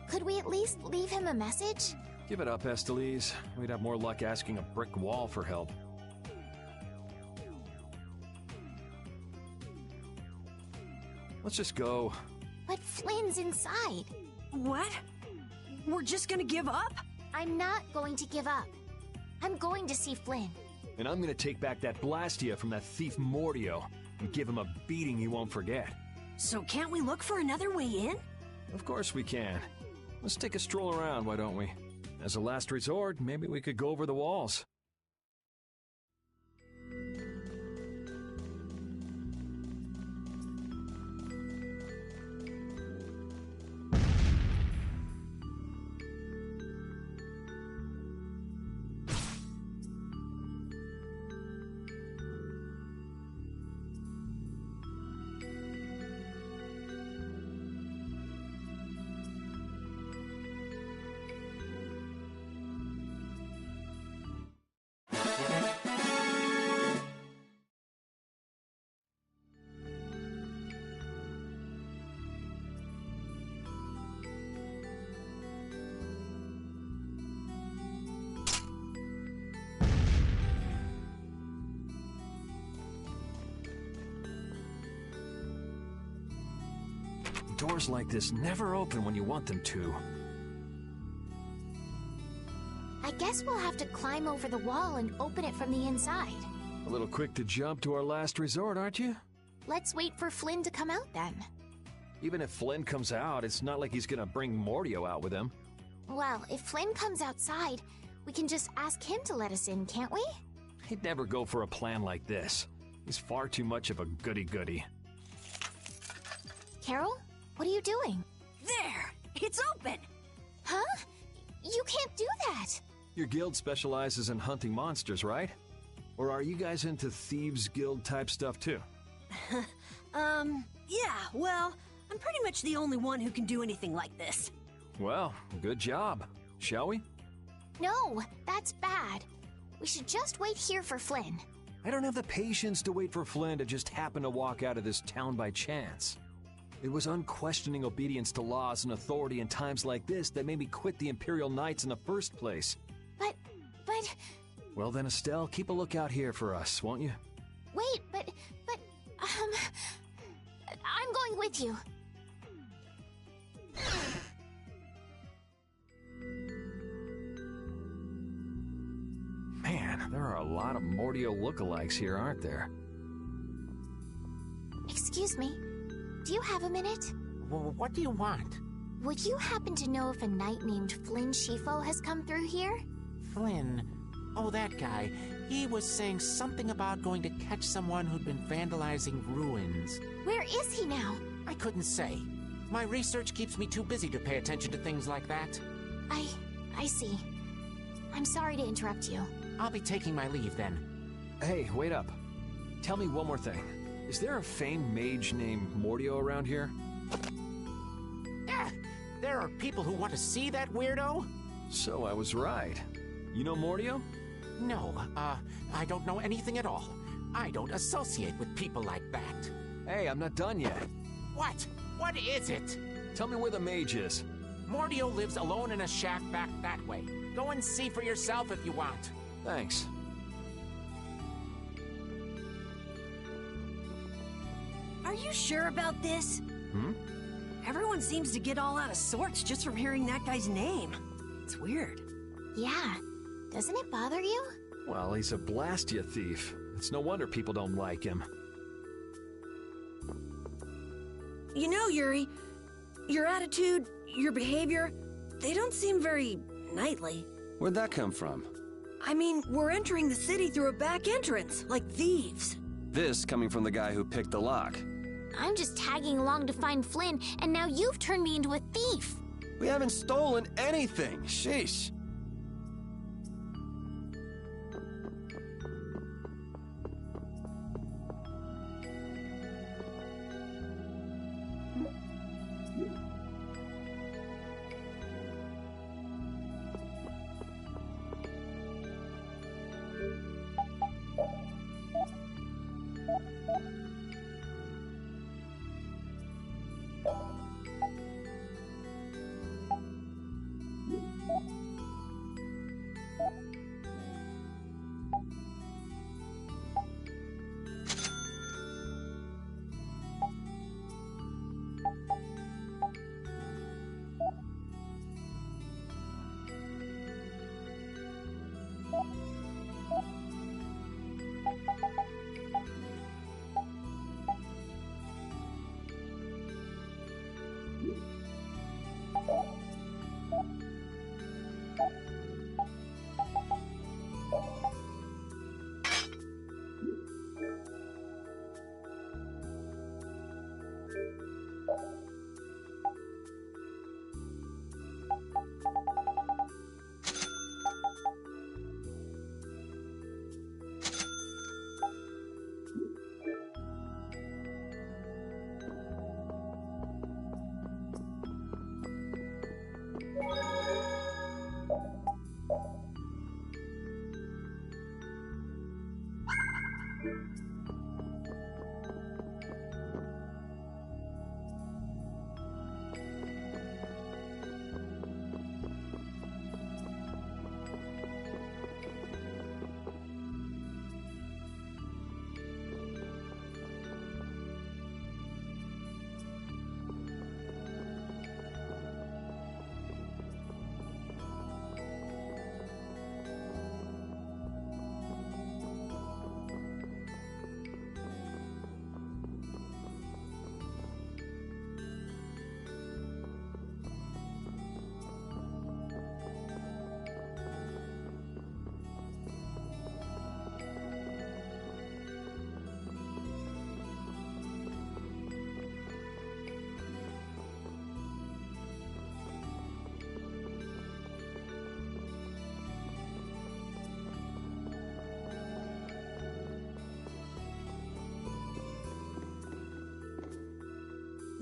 Could we at least leave him a message? Give it up, Estelise. We'd have more luck asking a brick wall for help. Let's just go. But Flynn's inside. What? We're just gonna give up? I'm not going to give up. I'm going to see Flynn. And I'm gonna take back that Blastia from that thief Mordio and give him a beating he won't forget. So can't we look for another way in? Of course we can. Let's take a stroll around, why don't we? As a last resort, maybe we could go over the walls. doors like this never open when you want them to. I guess we'll have to climb over the wall and open it from the inside. A little quick to jump to our last resort, aren't you? Let's wait for Flynn to come out then. Even if Flynn comes out, it's not like he's gonna bring Mordio out with him. Well, if Flynn comes outside, we can just ask him to let us in, can't we? He'd never go for a plan like this. He's far too much of a goody-goody. Carol, what are you doing? There! It's open! Huh? You can't do that! Your guild specializes in hunting monsters, right? Or are you guys into Thieves Guild type stuff too? Yeah, well, I'm pretty much the only one who can do anything like this. Well, good job. Shall we? No, that's bad. We should just wait here for Flynn. I don't have the patience to wait for Flynn to just happen to walk out of this town by chance. It was unquestioning obedience to laws and authority in times like this that made me quit the Imperial Knights in the first place. But... Well then, Estelle, keep a lookout here for us, won't you? Wait, I'm going with you. Man, there are a lot of Mordio lookalikes here, aren't there? Excuse me, do you have a minute? What do you want? Would you happen to know if a knight named Flynn Shifo has come through here? Flynn? Oh, that guy. He was saying something about going to catch someone who'd been vandalizing ruins. Where is he now? I couldn't say. My research keeps me too busy to pay attention to things like that. I see. I'm sorry to interrupt you. I'll be taking my leave then. Hey, wait up. Tell me one more thing. Is there a famed mage named Mordio around here? There are people who want to see that weirdo? So I was right. You know Mordio? No, I don't know anything at all. I don't associate with people like that. Hey, I'm not done yet. What? What is it? Tell me where the mage is. Mordio lives alone in a shack back that way. Go and see for yourself if you want. Thanks. Are you sure about this? Hmm? Everyone seems to get all out of sorts just from hearing that guy's name. It's weird. Yeah. Doesn't it bother you? Well, he's a Blastia thief. It's no wonder people don't like him. You know, Yuri, your attitude, your behavior, they don't seem very knightly. Where'd that come from? I mean, we're entering the city through a back entrance, like thieves. This coming from the guy who picked the lock. I'm just tagging along to find Flynn, and now you've turned me into a thief. We haven't stolen anything. Sheesh.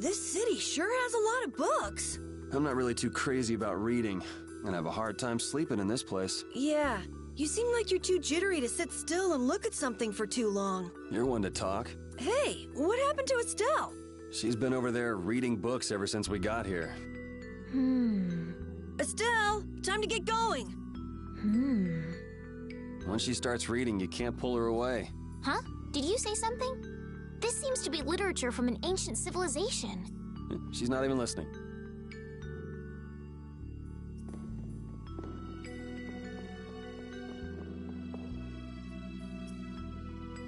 This city sure has a lot of books. I'm not really too crazy about reading, and I have a hard time sleeping in this place. Yeah, you seem like you're too jittery to sit still and look at something for too long. You're one to talk. Hey, what happened to Estelle? She's been over there reading books ever since we got here. Estelle, time to get going. Once she starts reading, you can't pull her away. Huh? Did you say something? This seems to be literature from an ancient civilization. She's not even listening.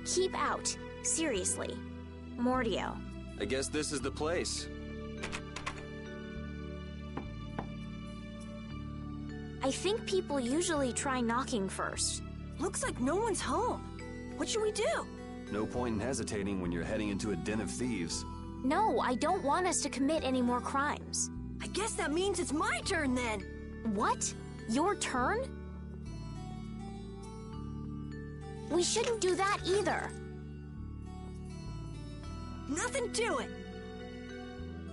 Keep out. Seriously. Mordio. I guess this is the place. I think people usually try knocking first. Looks like no one's home. What should we do? No point in hesitating when you're heading into a den of thieves. No, I don't want us to commit any more crimes. I guess that means it's my turn then. What? Your turn? We shouldn't do that either. Nothing to it.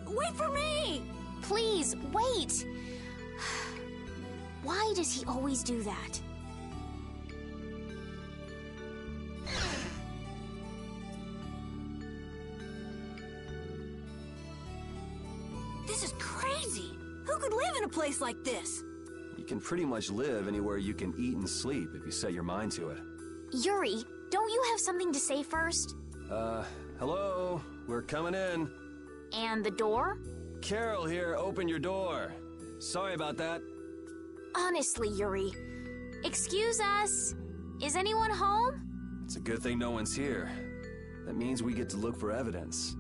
Wait for me! Please, wait! Why does he always do that? This is crazy! Who could live in a place like this? You can pretty much live anywhere you can eat and sleep if you set your mind to it. Yuri, don't you have something to say first? Hello? We're coming in. And the door? Carol here, open your door. Sorry about that. Honestly, Yuri. Excuse us. Is anyone home? It's a good thing no one's here. That means we get to look for evidence.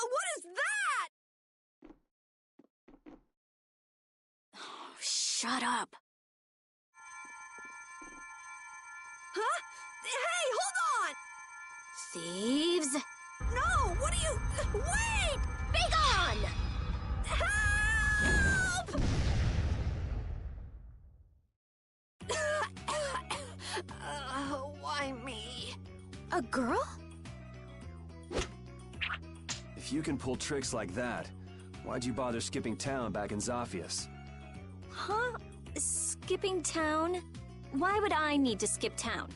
What is that? Oh, shut up. Huh? Hey, hold on! Thieves? No, what are you... Wait! Be gone! Help! Why me? A girl? If you can pull tricks like that, why'd you bother skipping town back in Zaphias? Huh? Skipping town? Why would I need to skip town?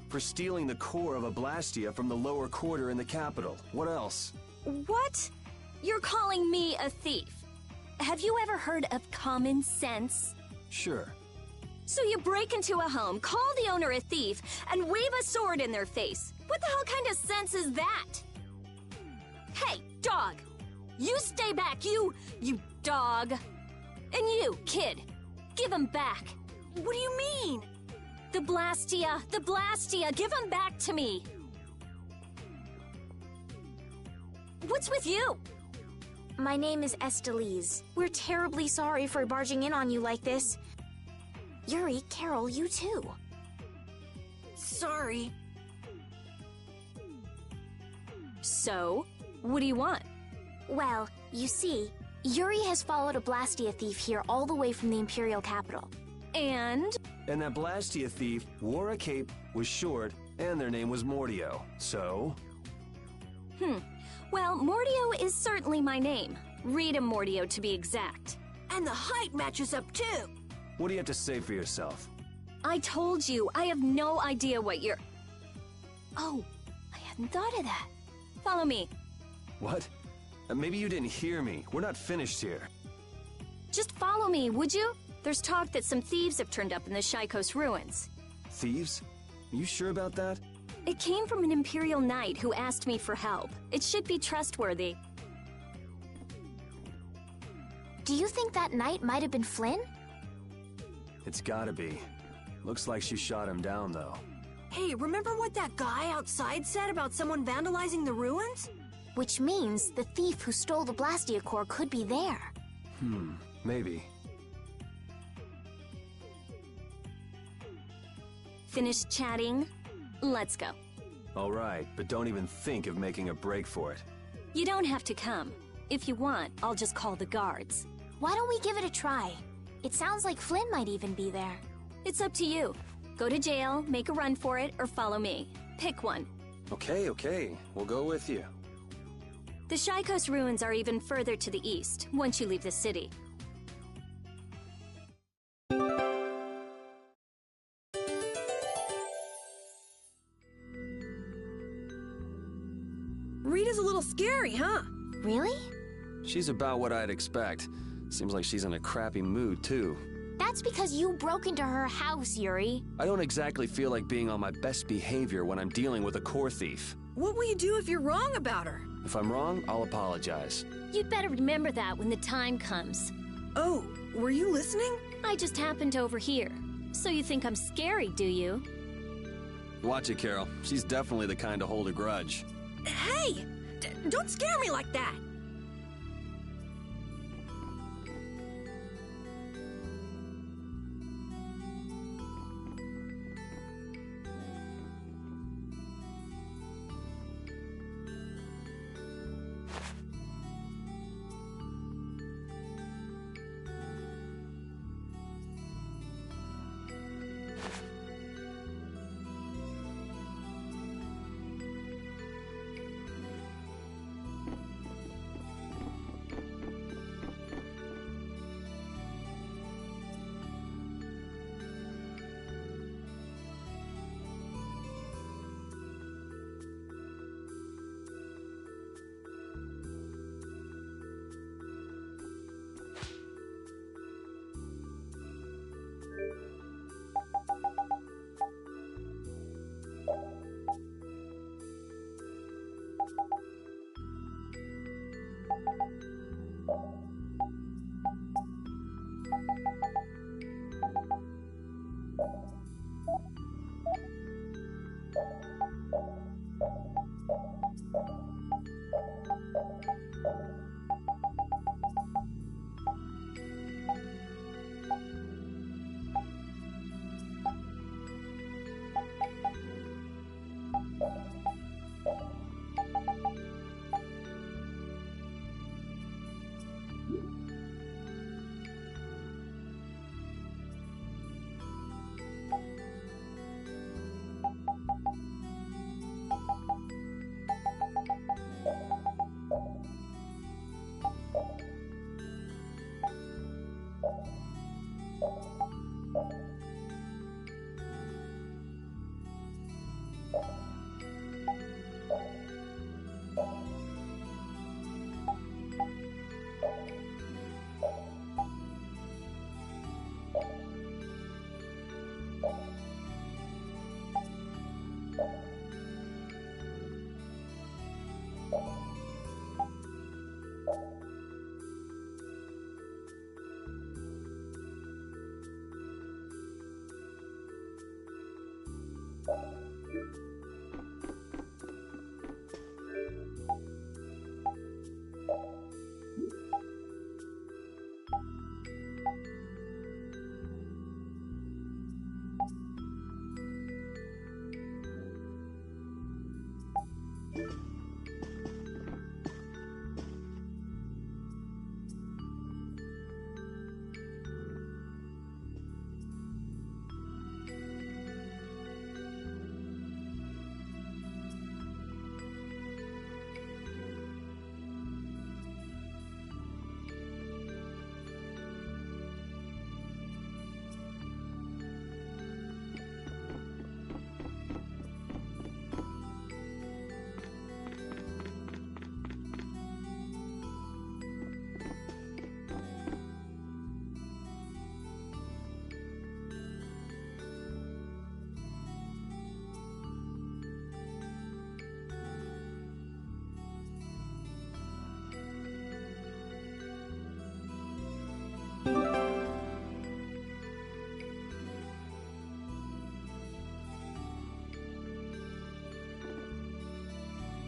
For stealing the core of a Blastia from the lower quarter in the capital. What else? What? You're calling me a thief? Have you ever heard of common sense? Sure. So you break into a home, call the owner a thief, and wave a sword in their face. What the hell kind of sense is that? Hey, dog! You stay back, you dog! And you, kid, give him back. What do you mean? The Blastia, give him back to me. What's with you? My name is Estelise. We're terribly sorry for barging in on you like this. Yuri, Carol, you too. Sorry. So, what do you want? Well, you see, Yuri has followed a Blastia thief here all the way from the Imperial capital. And that Blastia thief wore a cape, was short, and their name was Mordio. So? Well, Mordio is certainly my name. Rita Mordio, to be exact. And the height matches up, too. What do you have to say for yourself? I told you, I have no idea what you're... Oh, I hadn't thought of that. Follow me. What? Maybe you didn't hear me. We're not finished here. Just follow me, would you? There's talk that some thieves have turned up in the Shaikos ruins. Thieves? Are you sure about that? It came from an Imperial Knight who asked me for help. It should be trustworthy. Do you think that knight might have been Flynn? It's gotta be. Looks like she shot him down, though. Hey, remember what that guy outside said about someone vandalizing the ruins? Which means the thief who stole the Blastia core could be there. Maybe. Finished chatting? Let's go. All right, but don't even think of making a break for it. You don't have to come. If you want, I'll just call the guards. Why don't we give it a try? It sounds like Flynn might even be there. It's up to you. Go to jail, make a run for it, or follow me. Pick one. Okay. We'll go with you. The Shy Coast ruins are even further to the east, once you leave the city. Rita's a little scary, huh? Really? She's about what I'd expect. Seems like she's in a crappy mood, too. That's because you broke into her house, Yuri. I don't exactly feel like being on my best behavior when I'm dealing with a core thief. What will you do if you're wrong about her? If I'm wrong, I'll apologize. You'd better remember that when the time comes. Oh, were you listening? I just happened to overhear. So you think I'm scary, do you? Watch it, Carol. She's definitely the kind to hold a grudge. Hey! Don't scare me like that!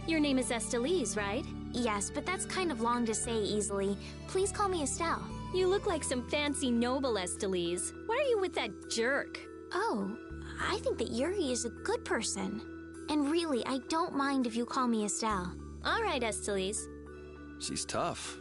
Your name is Estelise, right? Yes, but that's kind of long to say easily. Please call me Estelle. You look like some fancy noble, Estelise. Why are you with that jerk? Oh, I think that Yuri is a good person. And really, I don't mind if you call me Estelle. All right, Estelise. She's tough.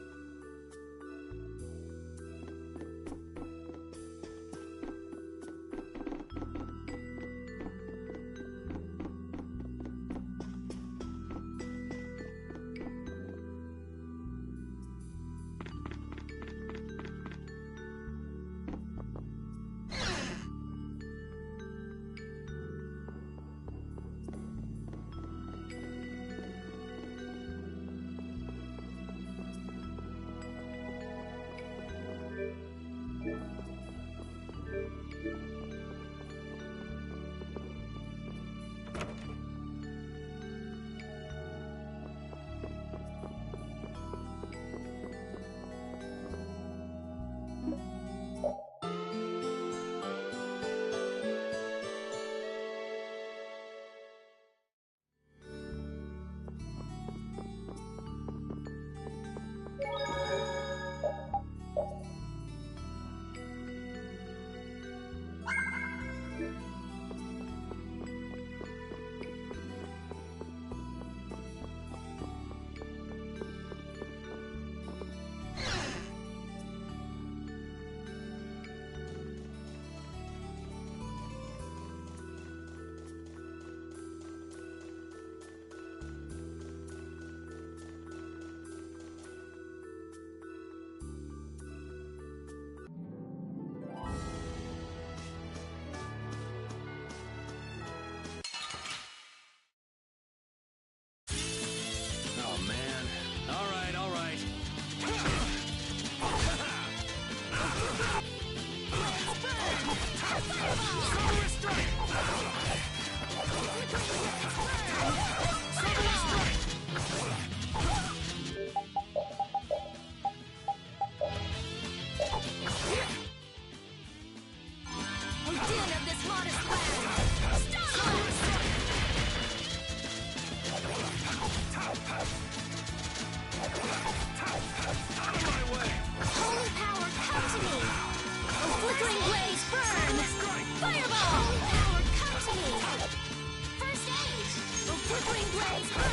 flickering blaze, burn!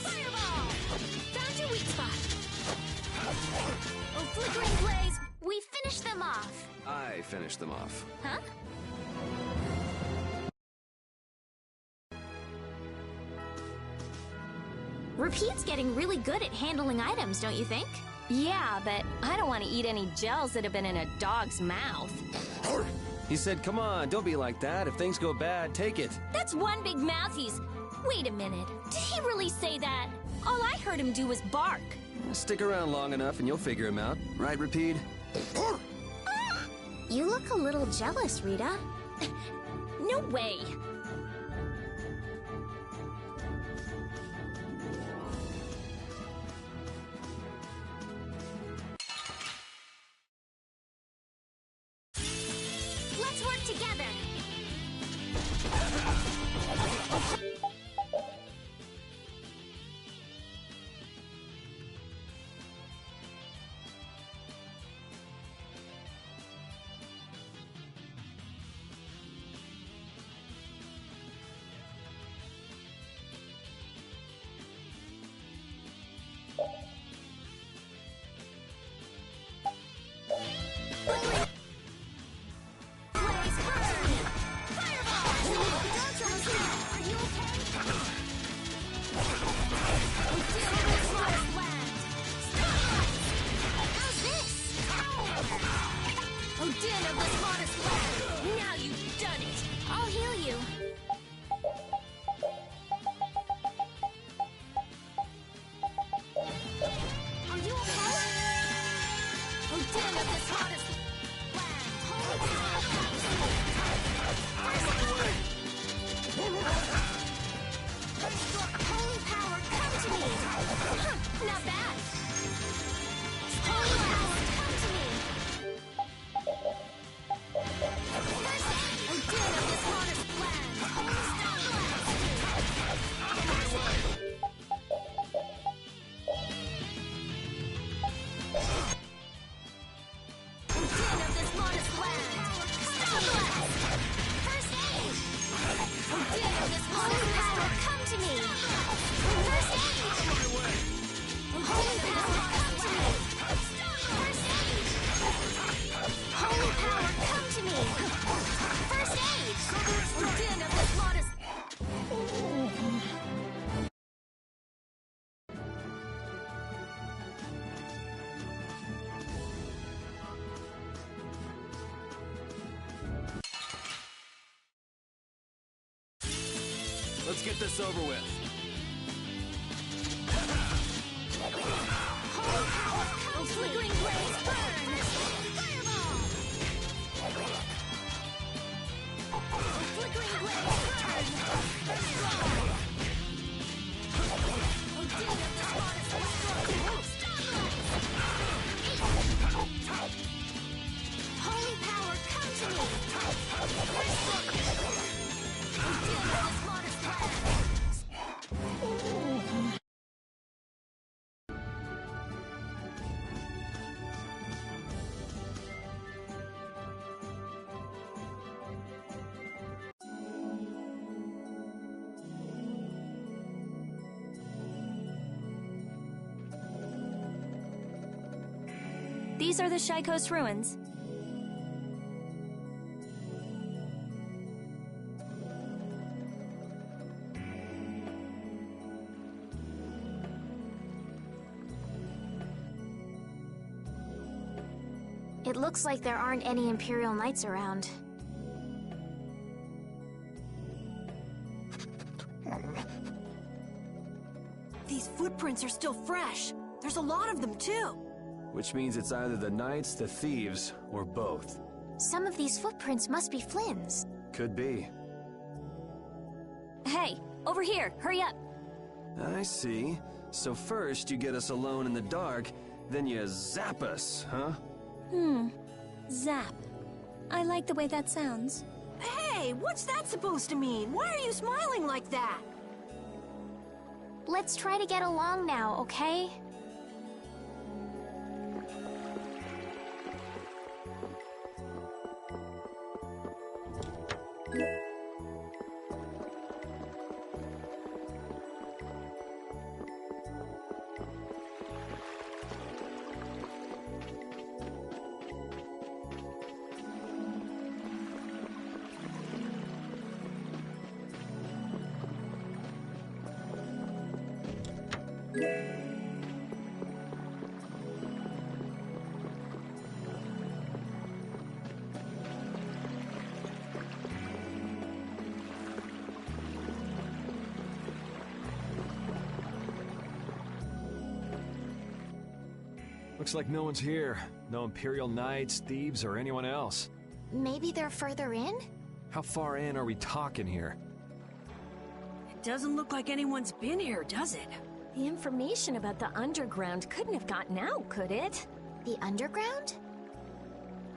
Fireball! Found your weak spot. Oh, flickering blaze, we finished them off. I finished them off. Huh? Repeat's getting really good at handling items, don't you think? Yeah, but I don't want to eat any gels that have been in a dog's mouth. He said, come on, don't be like that. If things go bad, take it. That's one big mouth he's... Wait a minute. Did he really say that? All I heard him do was bark. Stick around long enough and you'll figure him out. Right, Repeat? You look a little jealous, Rita. No way. Let's work together. Let's get this over with. Oh, flickering blaze, burn! Fireball! Oh, flickering blaze, burn! Fireball! Oh, dear, the spot is Starlight! Holy power, come to me! Oh, dear, the spot is These are the Shy Coast ruins. It looks like there aren't any Imperial Knights around. These footprints are still fresh. There's a lot of them, too. Which means it's either the knights, the thieves, or both. Some of these footprints must be Flynn's. Could be. Hey, over here, hurry up. I see. So first you get us alone in the dark, then you zap us, huh? Zap. I like the way that sounds. Hey, what's that supposed to mean? Why are you smiling like that? Let's try to get along now, okay? Looks like no one's here. No Imperial Knights, thieves, or anyone else. Maybe they're further in? How far in are we talking here? It doesn't look like anyone's been here, does it? The information about the underground couldn't have gotten out, could it? The underground?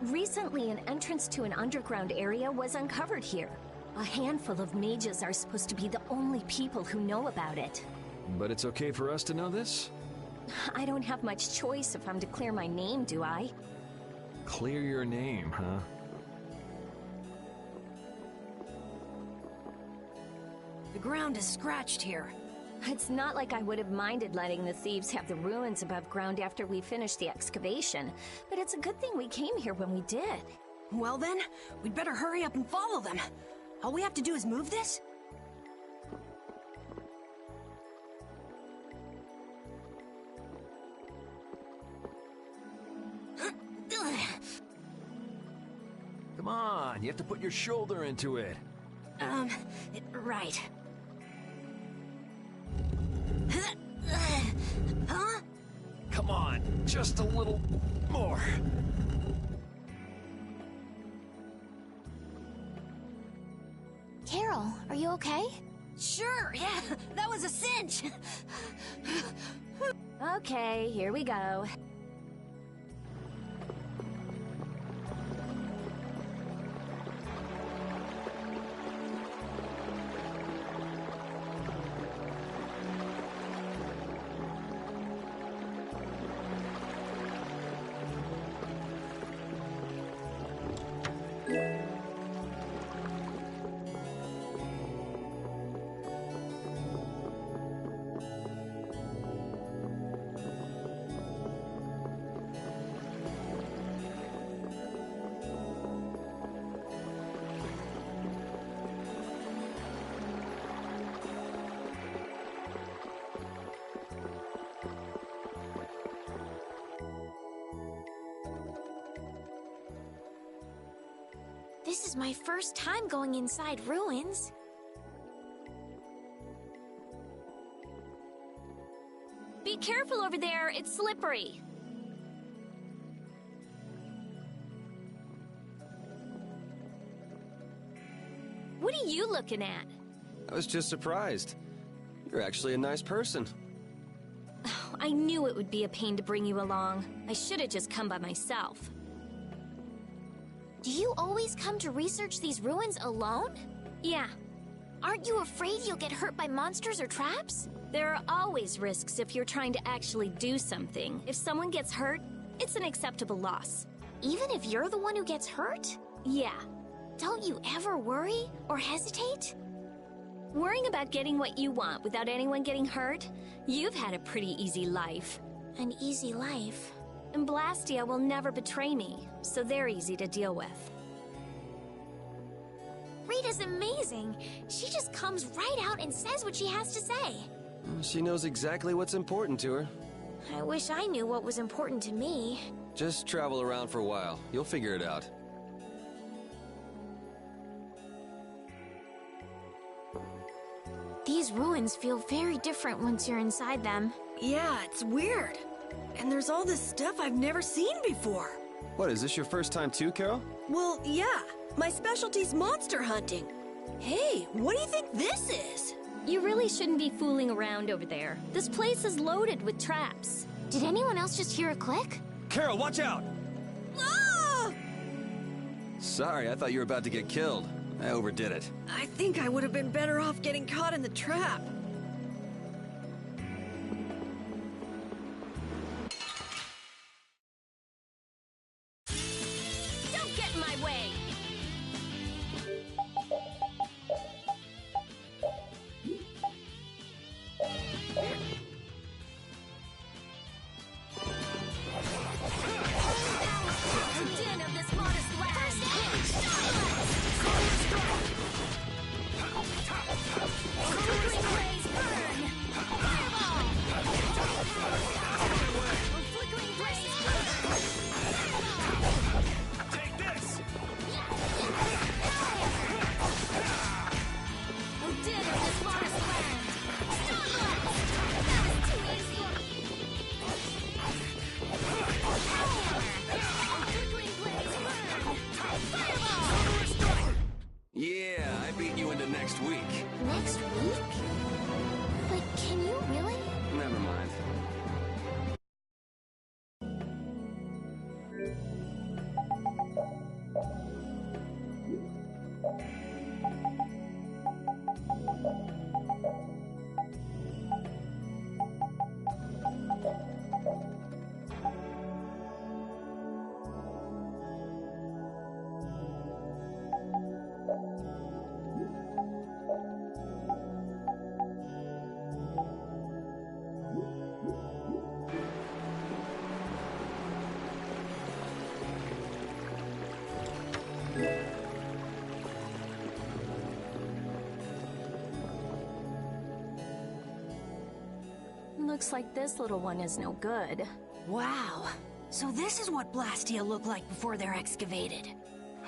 Recently, an entrance to an underground area was uncovered here. A handful of mages are supposed to be the only people who know about it. But it's okay for us to know this? I don't have much choice if I'm to clear my name, do I? Clear your name, huh? The ground is scratched here. It's not like I would have minded letting the thieves have the ruins above ground after we finished the excavation, but it's a good thing we came here when we did. Well then, we'd better hurry up and follow them. All we have to do is move this? Come on, you have to put your shoulder into it. Right. Huh? Come on, just a little more. Carol, are you okay? Sure, yeah, that was a cinch. Okay, here we go. This is my first time going inside ruins. Be careful over there, it's slippery. What are you looking at? I was just surprised. You're actually a nice person. I knew it would be a pain to bring you along. I should have just come by myself. Do you always come to research these ruins alone? Yeah. Aren't you afraid you'll get hurt by monsters or traps? There are always risks if you're trying to actually do something. If someone gets hurt, it's an acceptable loss. Even if you're the one who gets hurt? Yeah. Don't you ever worry or hesitate? Worrying about getting what you want without anyone getting hurt? You've had a pretty easy life. An easy life? And Blastia will never betray me, so they're easy to deal with. Rita's amazing. She just comes right out and says what she has to say. She knows exactly what's important to her. I wish I knew what was important to me. Just travel around for a while. You'll figure it out. These ruins feel very different once you're inside them. Yeah, it's weird. And there's all this stuff I've never seen before. What, is this your first time too, Carol? Well, yeah. My specialty's monster hunting. Hey, what do you think this is? You really shouldn't be fooling around over there. This place is loaded with traps. Did anyone else just hear a click? Carol, watch out! Ah! Sorry, I thought you were about to get killed. I overdid it. I think I would have been better off getting caught in the trap. Don't get in my way! The din of this modest land! Quickly blaze Looks like this little one is no good. Wow. So this is what Blastia looked like before they're excavated.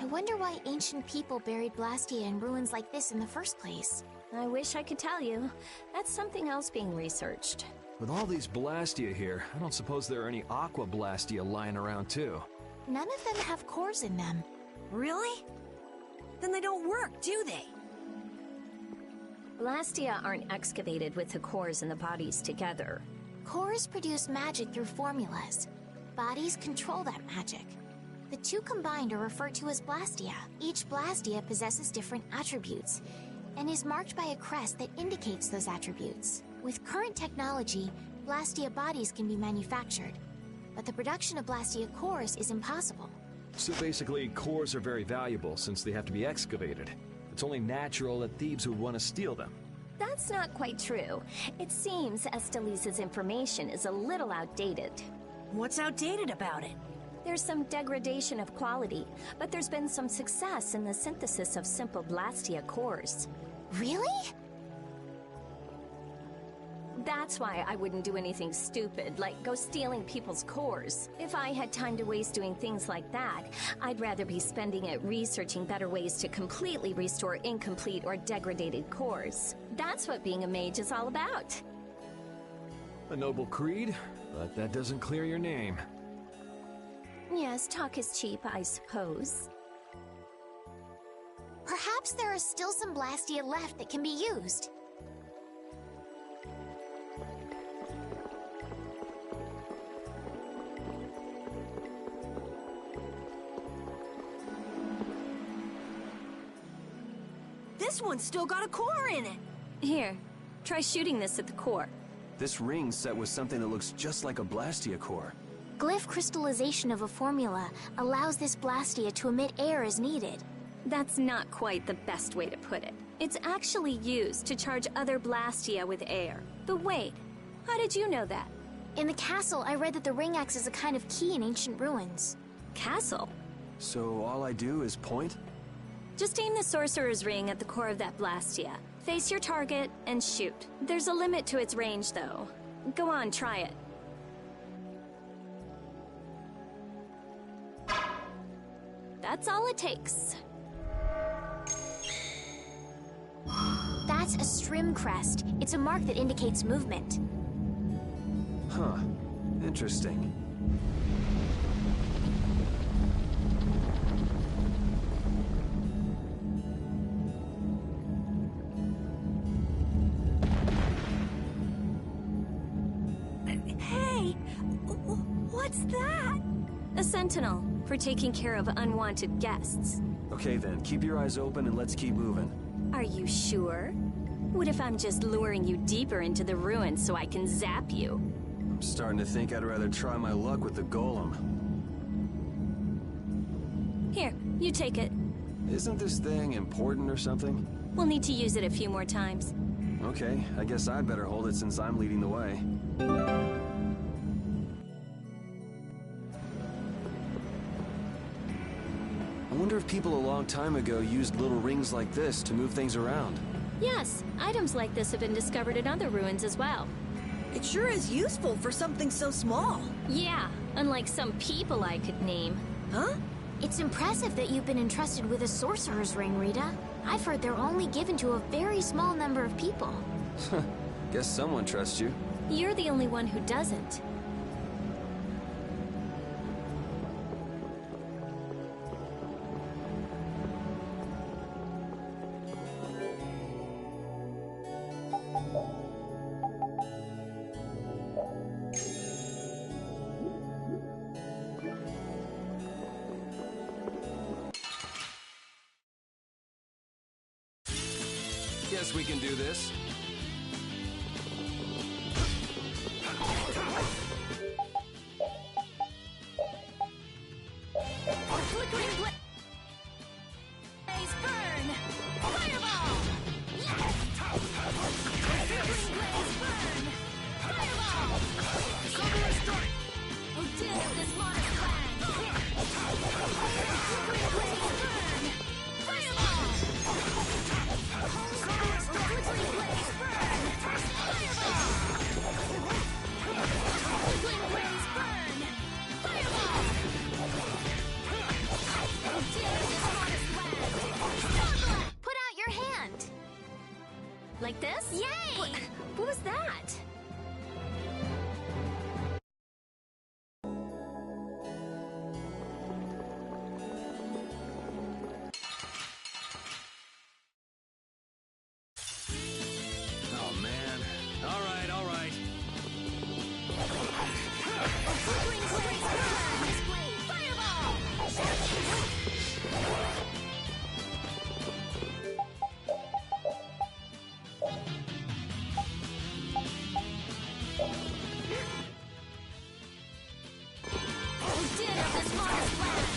I wonder why ancient people buried Blastia in ruins like this in the first place. I wish I could tell you. That's something else being researched. With all these Blastia here, I don't suppose there are any Aqua Blastia lying around too. None of them have cores in them. Really? Then they don't work, do they? Blastia aren't excavated with the cores and the bodies together. Cores produce magic through formulas. Bodies control that magic. The two combined are referred to as Blastia. Each Blastia possesses different attributes and is marked by a crest that indicates those attributes. With current technology, Blastia bodies can be manufactured, but the production of Blastia cores is impossible. So basically, cores are very valuable since they have to be excavated. It's only natural that thieves would want to steal them. That's not quite true. It seems Estelisa's information is a little outdated. What's outdated about it? There's some degradation of quality, but there's been some success in the synthesis of simple Blastia cores. Really? That's why I wouldn't do anything stupid, like go stealing people's cores. If I had time to waste doing things like that, I'd rather be spending it researching better ways to completely restore incomplete or degraded cores. That's what being a mage is all about. A noble creed, but that doesn't clear your name. Yes, talk is cheap, I suppose. Perhaps there are still some Blastia left that can be used. This one's still got a core in it! Here, try shooting this at the core. This ring's set with something that looks just like a Blastia core. Glyph crystallization of a formula allows this Blastia to emit air as needed. That's not quite the best way to put it. It's actually used to charge other Blastia with air. But wait, how did you know that? In the castle, I read that the ring acts as a kind of key in ancient ruins. Castle? So all I do is point? Just aim the sorcerer's ring at the core of that Blastia. Face your target and shoot. There's a limit to its range, though. Go on, try it. That's all it takes. That's a Strim crest. It's a mark that indicates movement. Huh. Interesting. Hey! What's that? A sentinel, for taking care of unwanted guests. Okay then, keep your eyes open and let's keep moving. Are you sure? What if I'm just luring you deeper into the ruins so I can zap you? I'm starting to think I'd rather try my luck with the golem. Here, you take it. Isn't this thing important or something? We'll need to use it a few more times. Okay, I guess I'd better hold it since I'm leading the way. I wonder if people a long time ago used little rings like this to move things around. Yes, items like this have been discovered in other ruins as well. It sure is useful for something so small. Yeah, unlike some people I could name. Huh? It's impressive that you've been entrusted with a sorcerer's ring, Rita. I've heard they're only given to a very small number of people. Guess someone trusts you. You're the only one who doesn't. Guess we can do this. Flickering blaze burn! Fireball! Flickering blaze burn! Fireball! Summer strike! Oh dear, this monarch land! Flickering blaze burn! Fireball! Flickering blaze this modest land!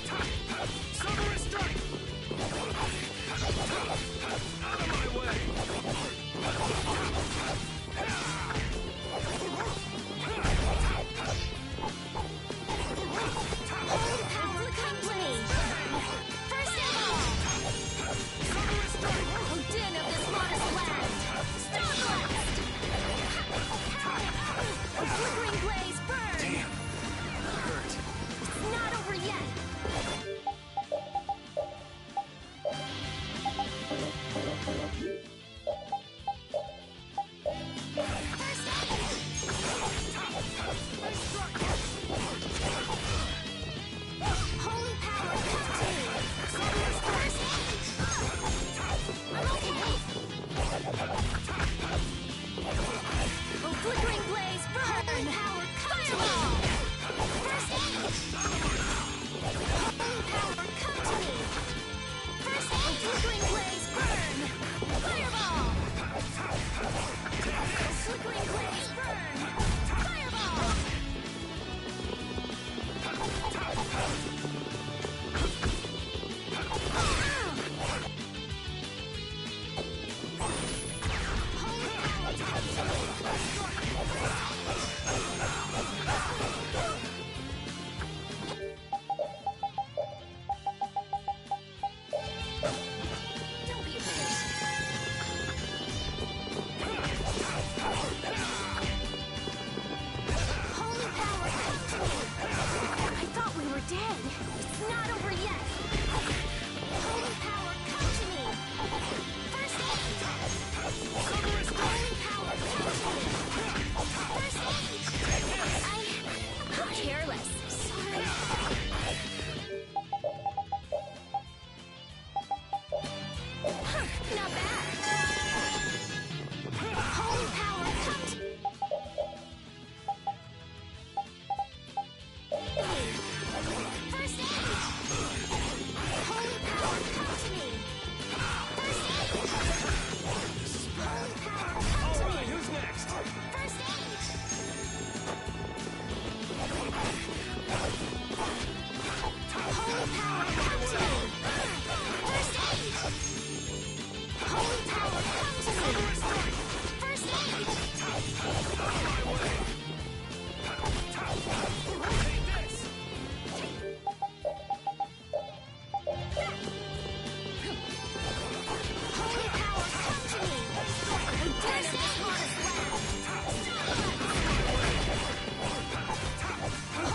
Starlight! Summer strike! Out of my way! Holy power, come to me! First of all! Summer strike! Oh, din of this modest land! Starblast! A flickering blaze burn! Damn! Hurt. It's not over yet! Holy power, come to me! First aid! I'm okay! Oh, flickering blaze burn! Holy power, come to me! First aid! Holy power, come to me! First aid! Flickering blaze burn! Fireball! Flickering blaze burn! Fireball! Holy power, come to me! Don't be afraid. Holy power, come to me! I thought we were dead. It's not over yet. Holy power, come to me! First aid! Holy power, come to me! First aid! I'm careless. Sorry. Not bad. Holy power, come to me! First aid! Holy power, come to me! First aid! Holy power, come to me! Who's next? First aid! Holy power, come to me! First aid! Holy power, come to me! First aid! Take this! Holy power, come to me! And din of this modest land! And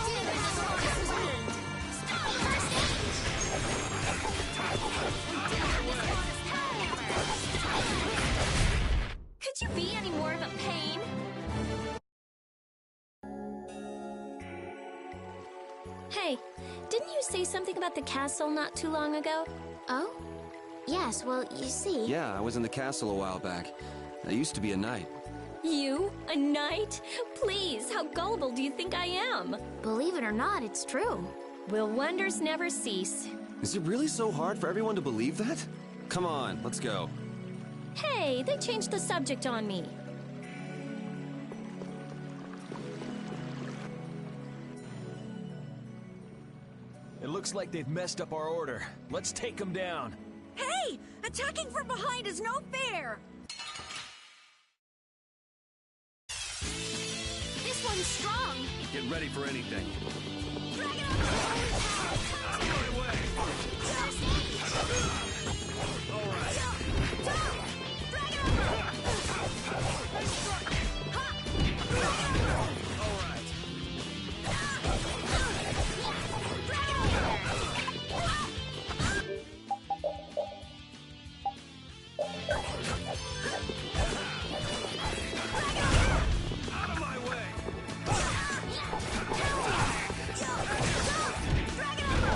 din of this modest land! First aid! And din of this modest land! Could you be any more of a pain? Hey, didn't you say something about the castle not too long ago? Oh? Yes, well, you see... Yeah, I was in the castle a while back. I used to be a knight. You? A knight? Please, how gullible do you think I am? Believe it or not, it's true. Will wonders never cease? Is it really so hard for everyone to believe that? Come on, let's go. Hey, they changed the subject on me. It looks like they've messed up our order. Let's take them down. Hey! Attacking from behind is no fair! This one's strong! Get ready for anything. Dragon of holy power, come to me! First aid! All right. Dragon Over! Ha! Dragon Over! All right. Dragon Over! Out of my way! Dragon Over!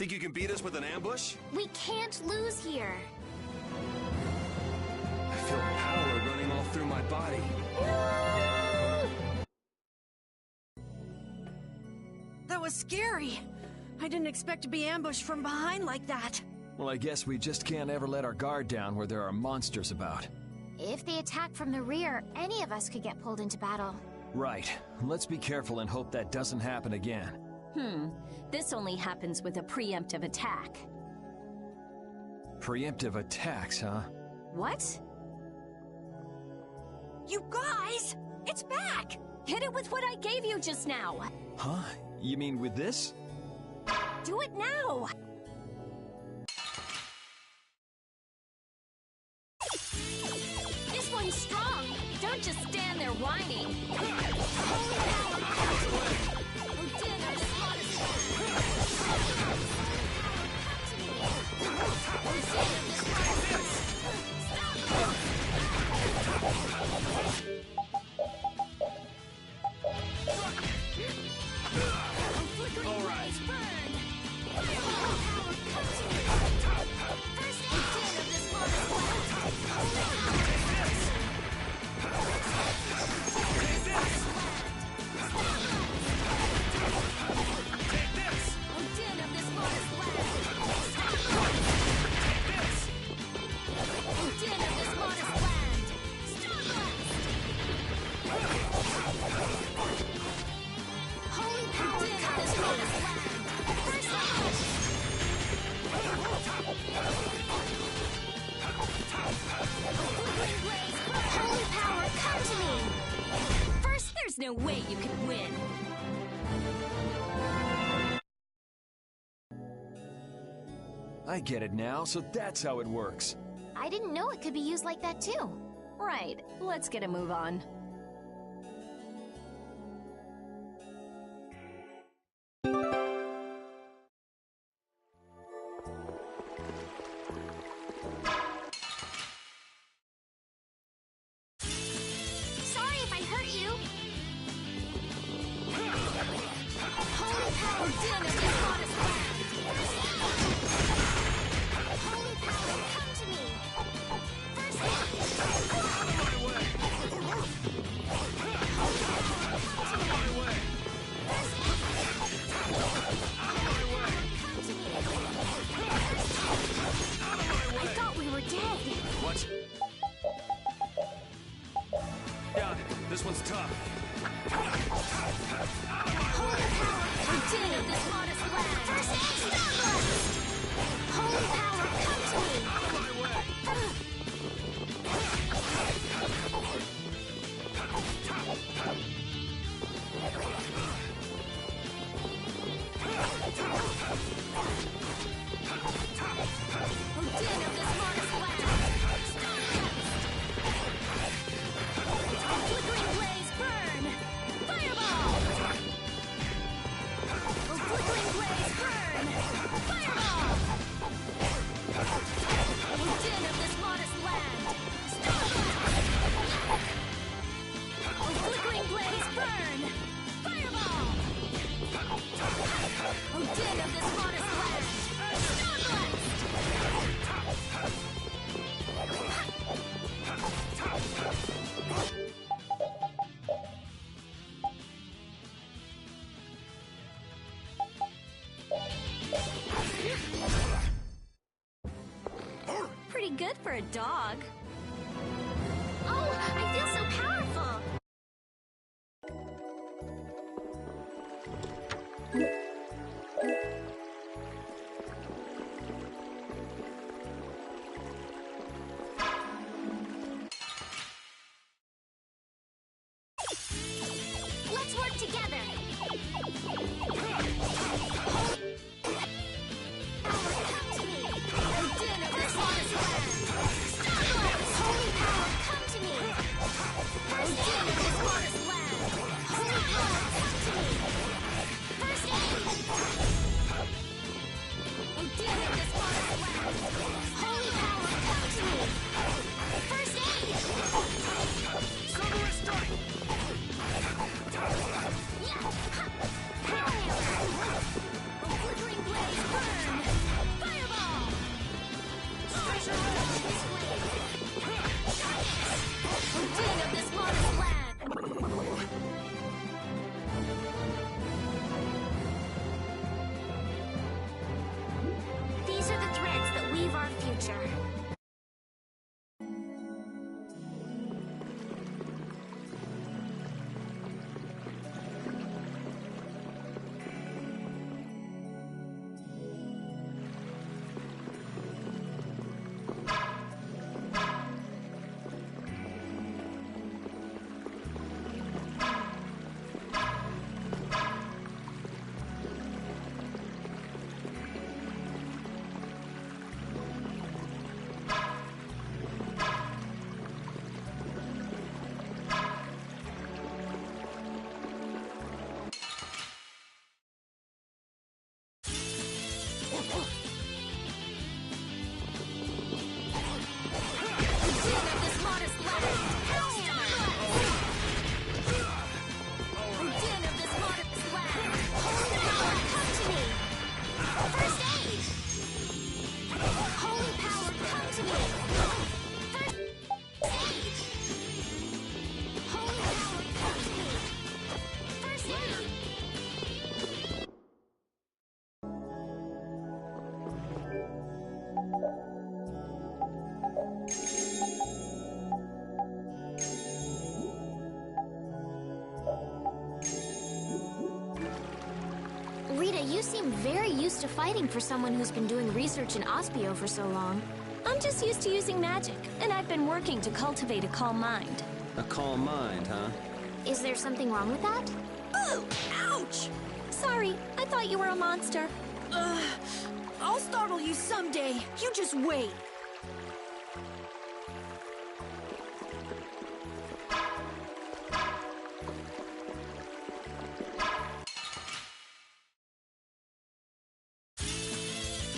Think you can beat us with an ambush? We can't lose here. I feel power running all through my body. That was scary. I didn't expect to be ambushed from behind like that. Well, I guess we just can't ever let our guard down where there are monsters about. If they attack from the rear, any of us could get pulled into battle. Right. Let's be careful and hope that doesn't happen again. This only happens with a preemptive attack. Preemptive attacks, huh? What? You guys! It's back! Hit it with what I gave you just now! Huh? You mean with this? Do it now! This one's strong! Don't just stand there whining! No way you can win. I get it now, so that's how it works. I didn't know it could be used like that too. Right, let's get a move on. This one's tough. Continue this modest land. First aid, Starblast! Holy power, come to me! Out of my way! Odin of this modest land. Flickering blaze, burn! Fireball! Flickering blaze, burn! Fireball! Odin of this modest land. Starblast! Flickering blaze, burn! Fireball! Odin of this modest land. Starblast! Pretty good for a dog. Oh, I feel so powerful! Let's work together! Power, come to me! Odin of this modest land! Starblast! Holy power, come to me! Odin of this modest land! Holy power, come to me! First aid! Odin of this modest land! Holy power, come to me! First aid! Silver strike! Flickering blaze, burn! you seem very used to fighting for someone who's been doing research in Ospio for so long. I'm just used to using magic, and I've been working to cultivate a calm mind. A calm mind, huh? Is there something wrong with that? Ooh! Ouch! Sorry, I thought you were a monster. I'll startle you someday. You just wait.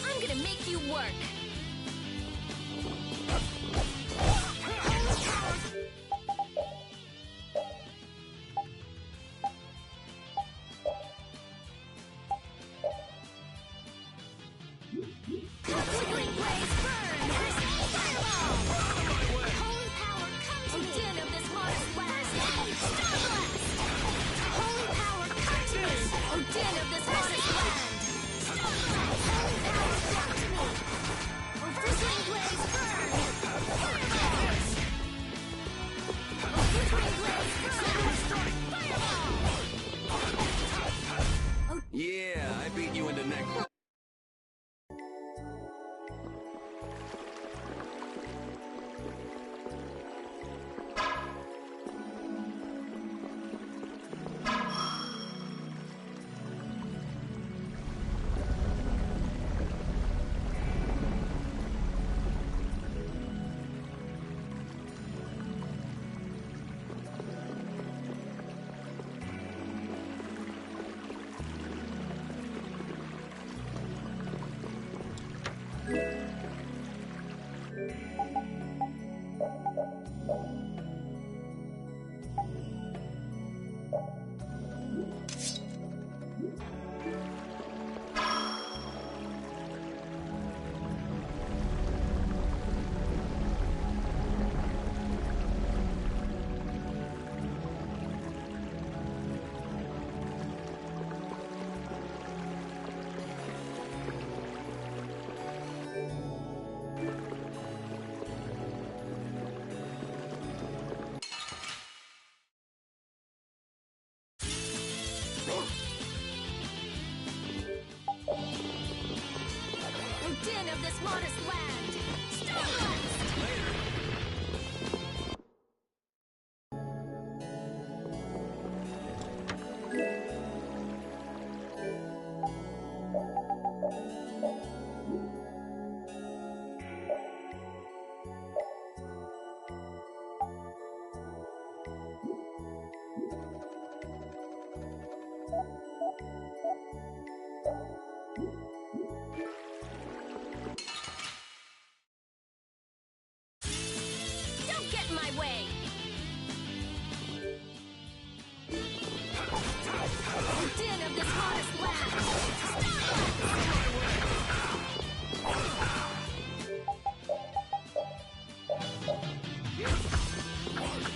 I'm gonna make you work. Yeah, I beat you into neck. Din of this modest land. Starblast! Later. Don't get in my way! Din of this modest land.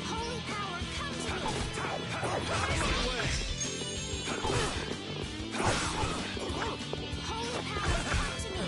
Holy power, come to me! Holy power, come to me!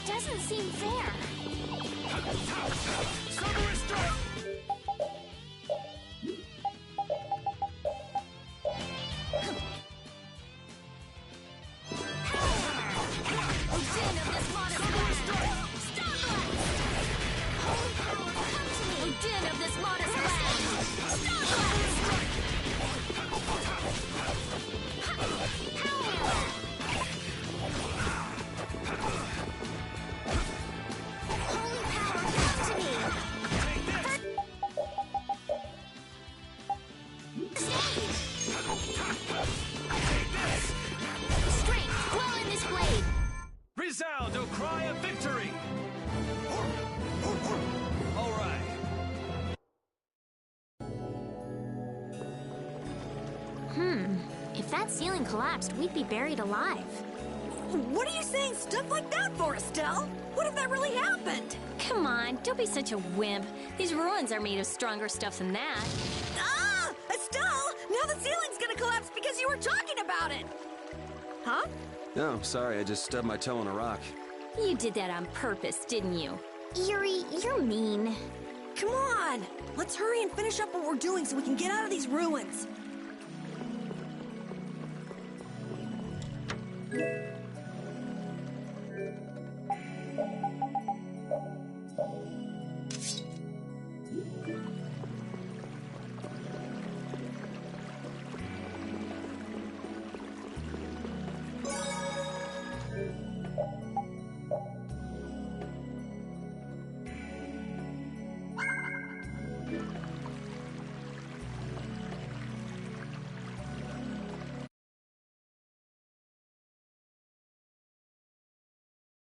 doesn't seem fair. Cerberus strike! Din of this modest land! Starblast! Holy power, come to me! Din of this modest land! Starblast! Holy power, come to me! Strength, dwell in this blade! Resound, O cry of victory! All right. If that ceiling collapsed, we'd be buried alive. What are you saying stuff like that for, Estelle? What if that really happened? Come on, don't be such a wimp. These ruins are made of stronger stuff than that. Ah! Estelle! Now the ceiling's gonna collapse because you were talking about it! Huh? No, sorry, I just stubbed my toe on a rock. You did that on purpose, didn't you? Yuri, you're mean. Come on! Let's hurry and finish up what we're doing so we can get out of these ruins.